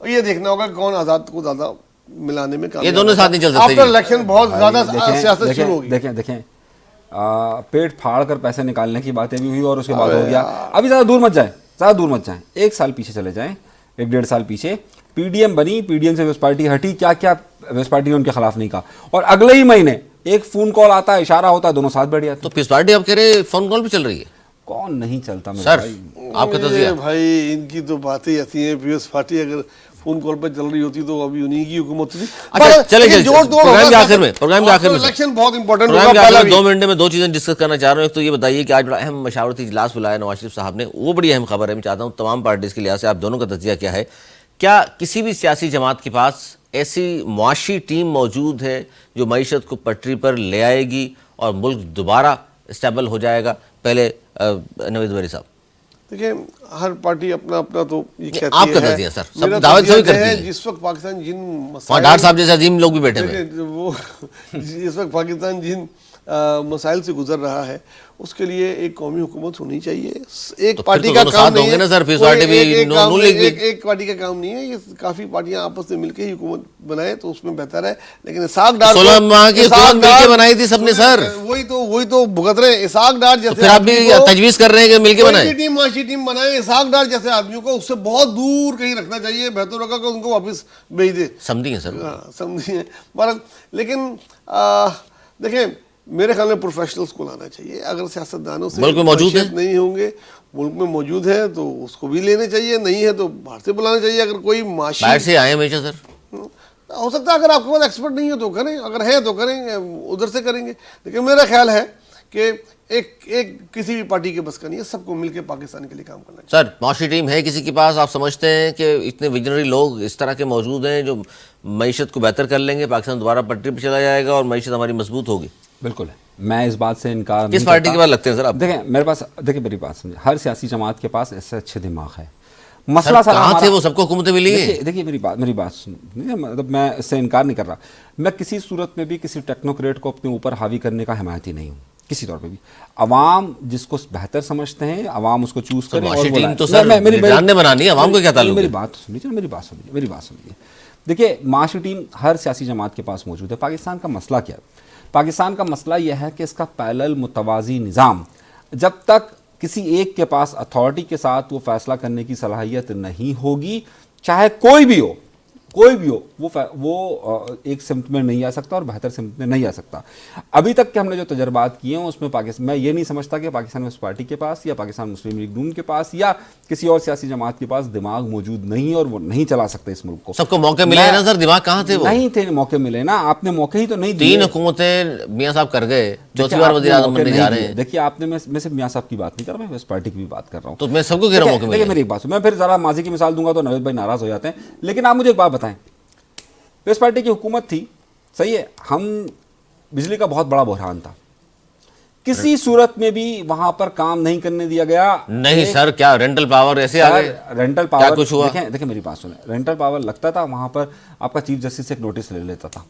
B: ये देखना होगा कौन आजाद को ज्यादा मिलाने में कामयाब।
A: ये दोनों साथ नहीं चल सकते।
B: आफ्टर इलेक्शन बहुत ज्यादा सियासत शुरू होगी।
C: देखें पेट फाड़ कर पैसे निकालने की बातें भी हुई और उसके बाद हो गया। अभी ज़्यादा दूर मत जाएं, 1 साल पीछे चले जाएं, 1-1.5 साल पीछे। पीडीएम बनी, पीडीएम से वेस्ट पार्टी हटी, क्या क्या वेस्ट पार्टी ने उनके खिलाफ नहीं कहा, और अगले ही महीने एक फोन कॉल आता है, इशारा होता है, दोनों साथ बैठ जाते।
A: तो पीपल्स पार्टी आप कह रहे फोन कॉल भी चल रही है?
C: कौन नहीं चलता मेरे
A: सर
C: भाई।
A: आपका तजिया?
B: भाई इनकी तो बातें ऐसी हैं, पीएस पार्टी अगर फोन कॉल पर चल रही होती तो अभी उन्हीं की हुकूमत थी।
A: अच्छा चले
B: जोड़ तोड़
A: प्रोग्राम के आखिर में
B: इलेक्शन बहुत इंपॉर्टेंट होगा।
A: प्रोग्राम के आखिर
B: पहला
A: में
B: भी
A: 2 मिनट में 2 चीजें डिस्कस करना चाह रहा हूँ। एक तो ये बताइए कि आज बड़ा अहम मशावरती इजलास बुलाया नवाज शरीफ साहब ने, वो बड़ी अहम खबर है। मैं चाहता हूँ तमाम पार्टीज के लिहाज से आप दोनों का तजिया क्या है? क्या किसी भी सियासी जमात के पास ऐसी मुआशी टीम मौजूद है जो मईशत को पटरी पर ले आएगी और मुल्क दोबारा स्टेबल हो जाएगा? पहले नवीद वरी साहब।
B: देखिए हर पार्टी अपना अपना तो ये कहती
A: आपका
B: है।
A: तजिया सर, सब
B: मेरा
A: दावत
B: तजिया
A: सभी करती
B: है,
A: है।
B: जिस वक्त पाकिस्तान जिन
A: और डॉक्टर साहब जैसे अजीम लोग भी बैठे हुए हैं।
B: देखिए, वो इस वक्त पाकिस्तान जिन मसाइल से गुजर रहा है उसके लिए एक कौमी हुकूमत होनी चाहिए। एक
A: तो
B: पार्टी
A: फिर तो
B: का
A: दोनों
B: काम
A: साथ
B: नहीं
A: होंगे
B: है
A: ना सर, पीस
B: कोई
A: पार्टी भी,
B: एक
A: नून
B: काम
A: लीग भी।
B: एक पार्टी का काम नहीं है, ये काफी पार्टियां आपस में मिलकर ही हुकूमत बनाए तो उसमें बेहतर है। लेकिन इसाक डार
A: 16 माह की हुकूमत मिलके बनाई थी सबने सर।
B: वही तो भुगत रहे हैं इसाक डार जैसे।
A: फिर आप भी तजवीज कर रहे हैं कि मिलके बनाए?
B: टीम माशी टीम बनाए, इसाक डार जैसे आदमियों को उससे बहुत दूर कहीं रखना चाहिए, बेहतर होगा कि उनको वापस भेज दे।
A: समझिए सर।
B: हाँ समझिए। लेकिन देखें मेरे ख्याल में प्रोफेशनल्स को लाना चाहिए। अगर सियासतदानों से
A: मुल्क में मौजूद है?
B: नहीं होंगे, मुल्क में मौजूद है तो उसको भी लेने चाहिए, नहीं है तो बाहर से बुलाना चाहिए। अगर कोई माशी
A: बाहर से आए हमेशा सर,
B: हो सकता है, अगर आपके पास एक्सपर्ट नहीं हो तो करें, अगर है तो करेंगे, उधर से करेंगे। लेकिन मेरा ख्याल है कि एक किसी भी पार्टी के बस का नहीं है, सबको मिलकर पाकिस्तान के लिए काम करना चाहिए।
A: सर माशी टीम है किसी के पास? आप समझते हैं कि इतने विजनरी लोग इस तरह के मौजूद हैं जो मईशत को बेहतर कर लेंगे, पाकिस्तान दोबारा पटरी पर चला जाएगा और मईशत हमारी मजबूत होगी?
C: बिल्कुल है, मैं इस बात से इनकार
A: किस पार्टी के बाद लगते हैं सर आप?
C: देखें मेरे पास, देखिए मेरी बात समझे, हर सियासी जमात के पास ऐसे अच्छे दिमाग है। मसला सर
A: कहाँ थे वो? सबको हुकूमतें मिली है।
C: देखिए मेरी बात सुनिए, मतलब मैं इससे इनकार नहीं कर रहा। मैं किसी सूरत में भी किसी टेक्नोक्रेट को अपने ऊपर हावी करने का हिमायती नहीं हूँ किसी तौर पे भी। अवाम जिसको बेहतर समझते हैं, अवाम उसको चूज करें और
A: टीम तो सर जानने बनानी है, अवाम को क्या ताल्लुक है?
C: मेरी बात सुनिए, मेरी बात सुनिए। देखिए माशी टीम हर सियासी जमात के पास मौजूद है। पाकिस्तान का मसला क्या है? पाकिस्तान का मसला यह है कि इसका पैरेलल मुतवाज़ी निज़ाम, जब तक किसी एक के पास अथॉरिटी के साथ वो फैसला करने की सलाहियत नहीं होगी, चाहे कोई भी हो, कोई भी हो वो एक सिमत में नहीं आ सकता और बेहतर सिमत में नहीं आ सकता। अभी तक के हमने जो तजर्बात किए हैं उसमें पाकिस्तान, मैं ये नहीं समझता कि पाकिस्तान पीपल्स पार्टी के पास या पाकिस्तान मुस्लिम लीग नून के पास या किसी और सियासी जमात के पास दिमाग मौजूद नहीं है और वो नहीं चला सकते इस मुल्क को।
A: सबको मौके मिले हैं ना सर, दिमाग कहाँ थे वो?
C: नहीं थे मौके मिले ना, आपने मौके ही तो नहीं दिए।
A: 3 हुकूमतें मियाँ साहब कर गए, चौथी बार वज़ीर आज़म बनने जा रहे हैं।
C: देखिए आपने, मैं सिर्फ मियाँ साहब की बात नहीं कर रहा, मैं इस पार्टी की भी बात कर रहा हूँ।
A: तो मैं सबको कह रहा हूँ मौके मिले।
C: देखिए मेरी एक बात, मैं फिर जरा माजी की मिसाल दूंगा तो नवेद भाई नाराज हो जाते हैं, लेकिन आप मुझे एक बात बताएं, पीपल्स पार्टी की हुकूमत थी, सही है, हम बिजली का बहुत बड़ा बहरान था, किसी सूरत में भी वहां पर काम नहीं करने दिया गया।
A: नहीं सर, क्या रेंटल पावर ऐसे आ गए?
C: रेंटल पावर
A: क्या कुछ हुआ?
C: देखें मेरी बात सुने, रेंटल पावर लगता था वहां पर, आपका चीफ जस्टिस से एक नोटिस ले लेता था।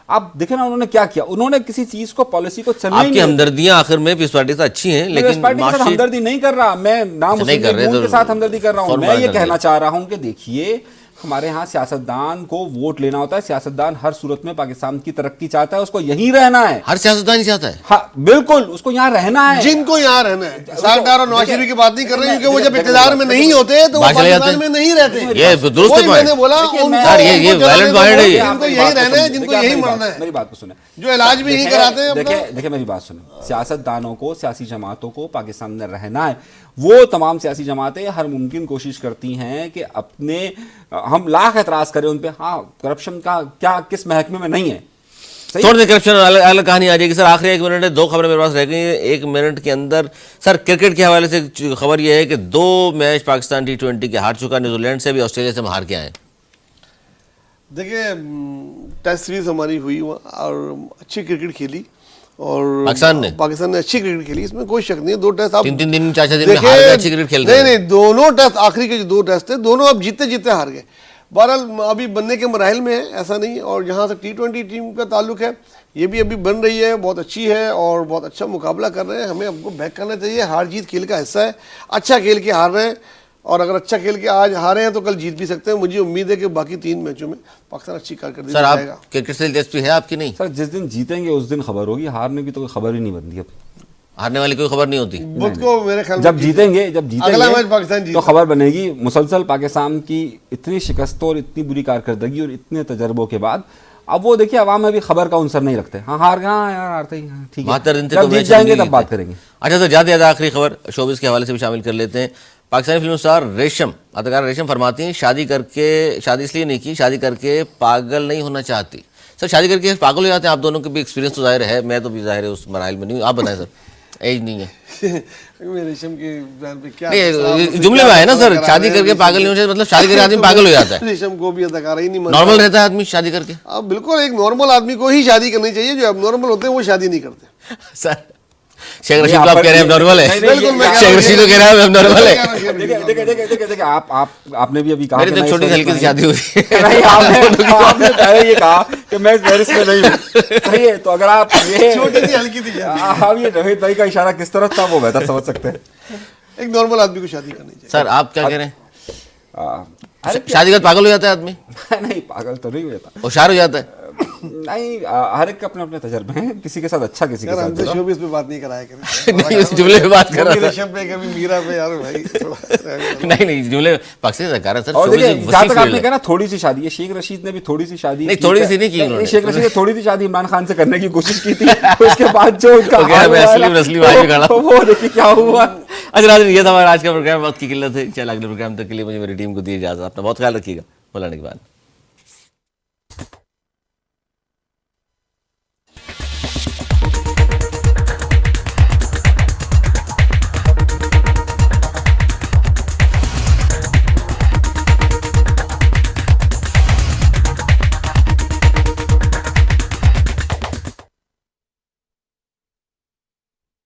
C: आप देखें ना उन्होंने क्या किया, उन्होंने किसी चीज को, पॉलिसी को चलने
A: आपकी हमदर्दियां आखिर में पीपल्स पार्टी से अच्छी हैं, लेकिन
C: पार्टी के साथ हमदर्दी नहीं कर रहा मैं, ना मुस्लिम लीग नून के साथ हमदर्दी कर रहा हूं। मैं ये कहना चाह रहा हूं कि देखिए हमारे यहाँ सियासतदान को वोट लेना होता है, सियासतदान हर सूरत में पाकिस्तान की तरक्की चाहता है, उसको यहीं रहना है।
A: हर सियासतदान ही चाहता है।
C: हाँ बिल्कुल, उसको यहाँ रहना है,
B: जिनको यहाँ रहना है। सरकार और नवाज शरीफ की बात नहीं कर रहे, क्योंकि वो जब इक़्तिदार में नहीं होते तो वो पाकिस्तान में नहीं रहते।
A: ये दुरुस्त है,
B: मैंने बोला
A: सर ये वैलिड पॉइंट है,
B: जिनको यही रहना है, जिनको यही मरना है।
C: मेरी बात को सुने,
B: जो इलाज भी यही कराते हैं।
C: देखिए मेरी बात सुने, सियासतदानों को, सियासी जमातों को पाकिस्तान में रहना है। वो तमाम सियासी जमातें हर मुमकिन कोशिश करती हैं कि अपने, हम लाख एतराज करें उन पे, हाँ करप्शन का क्या किस महकमे में नहीं है,
A: छोड़ दे करप्शन, अलग अलग कहानी आ जाएगी। सर आखिरी 1 मिनट है, 2 खबरें मेरे पास रह गई हैं 1 मिनट के अंदर। सर क्रिकेट के हवाले से खबर यह है कि 2 मैच पाकिस्तान T20 के हार चुका, न्यूजीलैंड से भी, ऑस्ट्रेलिया से हार के आए।
B: देखिए टेस्ट सीरीज हमारी हुई और अच्छी क्रिकेट खेली और पाकिस्तान ने अच्छी क्रिकेट खेली, इसमें कोई शक नहीं है। 2 टेस्ट आप
A: 3 दिन 4 दिन में हार गए, अच्छी क्रिकेट खेल रहे।
B: नहीं, दोनों टेस्ट, आखिरी के जो 2 टेस्ट थे, दोनों अब जीते हार गए। बहरहाल अभी बनने के मराहिल में है, ऐसा नहीं। और जहाँ तक T20 टीम का ताल्लुक है, ये भी अभी बन रही है, बहुत अच्छी है और बहुत अच्छा मुकाबला कर रहे हैं। हमें हमको बैक करना चाहिए, हार जीत खेल का हिस्सा है। अच्छा खेल के हार रहे हैं और अगर अच्छा खेल के आज हारे हैं तो कल जीत भी सकते हैं। मुझे उम्मीद है कि बाकी 3 मैचों में पाकिस्तान अच्छी कारकर्दगी दिखाएगा।
A: सर आप क्रिकेट से दिलचस्पी है आपकी? नहीं
C: सर, जिस दिन जीतेंगे उस दिन खबर होगी, हारने की तो कोई खबर ही नहीं बनती। अब
A: हारने वाली कोई खबर नहीं होती।
B: को मेरे ख्याल
C: जब जीतेंगे
B: अगला मैच पाकिस्तान
C: तो खबर बनेगी। मुसलसल पाकिस्तान की इतनी शिकस्तों और इतनी बुरी कारकर्दगी और इतने तजर्बों के बाद अब वो देखिए अवाम में भी खबर का उनसर नहीं रखते। हाँ हार गए, हाँ यार हारते ही, ठीक है,
A: 72 दिन से
C: जब जीत जाएंगे तब बात करेंगे।
A: अच्छा सर, ज़्यादा आखिरी खबर शोबिस के हवाले से भी शामिल कर लेते हैं। पाकिस्तानी फिल्म स्टार रेशम, अदाकारा रेशम फरमाती हैं शादी इसलिए नहीं की, शादी करके पागल नहीं होना चाहती। सर शादी करके पागल हो जाते हैं? आप दोनों के भी एक्सपीरियंस तो जाहिर है, मैं तो भी जाहिर है उस मराइल में नहीं हूँ। आप बताएं सर, एज नहीं है।
B: रेशम के पे क्या
A: जुमले में है ना सर, शादी करके पागल नहीं हो जाता, मतलब शादी करके आदमी पागल हो जाता है।
B: रेशम को भी अदाकारा ही नहीं मानता।
A: नॉर्मल रहता है आदमी शादी करके?
B: अब बिल्कुल एक नॉर्मल आदमी को ही शादी करनी चाहिए, जो अब नॉर्मल होते हैं वो शादी नहीं करते।
A: सर शेख रशीद तो आप कह रहे हैं नॉर्मल है,
B: बिल्कुल
A: शेख रशीद तो कह रहा है नॉर्मल है।
C: देखिए आपने भी अभी कहा,
A: मेरी तो छोटी हल्की सी शादी हुई।
C: नहीं, आपने पहले ये कहा कि मैं पेरिस में नहीं हूँ, सही है। तो अगर आप ये
B: छोटी सी हल्की थी,
C: आप ये नवीद भाई का इशारा किस तरह था वो बेहतर समझ सकते हैं।
B: एक नॉर्मल आदमी को शादी करनी चाहिए।
A: सर आप क्या कह रहे हैं? शादी कर पागल हो जाता है आदमी?
C: नहीं, पागल तो नहीं हो जाता,
A: होशियार हो जाता है।
C: नहीं, हर एक अपने अपने तजर्बे हैं, किसी के साथ अच्छा, किसी के साथ बुरा।
B: शोबिस पे बात नहीं कराया करें।
A: नहीं इस जुमले पे बात कर रहा था।
B: रेशम पे कभी मीरा पे, यार भाई
A: नहीं जुमले पाकिस्तानी सरकार है सर।
C: और देखिए जहाँ तक आपने कहा ना थोड़ी सी शादी है, शेख रशीद ने भी थोड़ी सी शादी,
A: नहीं थोड़ी सी नहीं की उन्होंने,
C: शेख रशीद ने थोड़ी सी शादी इमरान खान से करने की कोशिश की थी, उसके बाद जो उनका
A: असली भाई खड़ा,
C: वो देखिए क्या हुआ।
A: अच्छा नाज़रीन, ये था हमारा आज का प्रोग्राम। वक्त की किल्लत है, चल अगले प्रोग्राम तक के लिए मुझे मेरी टीम को दी इजाज़त। अपना बहुत ख्याल रखिएगा, बुलाने के बाद।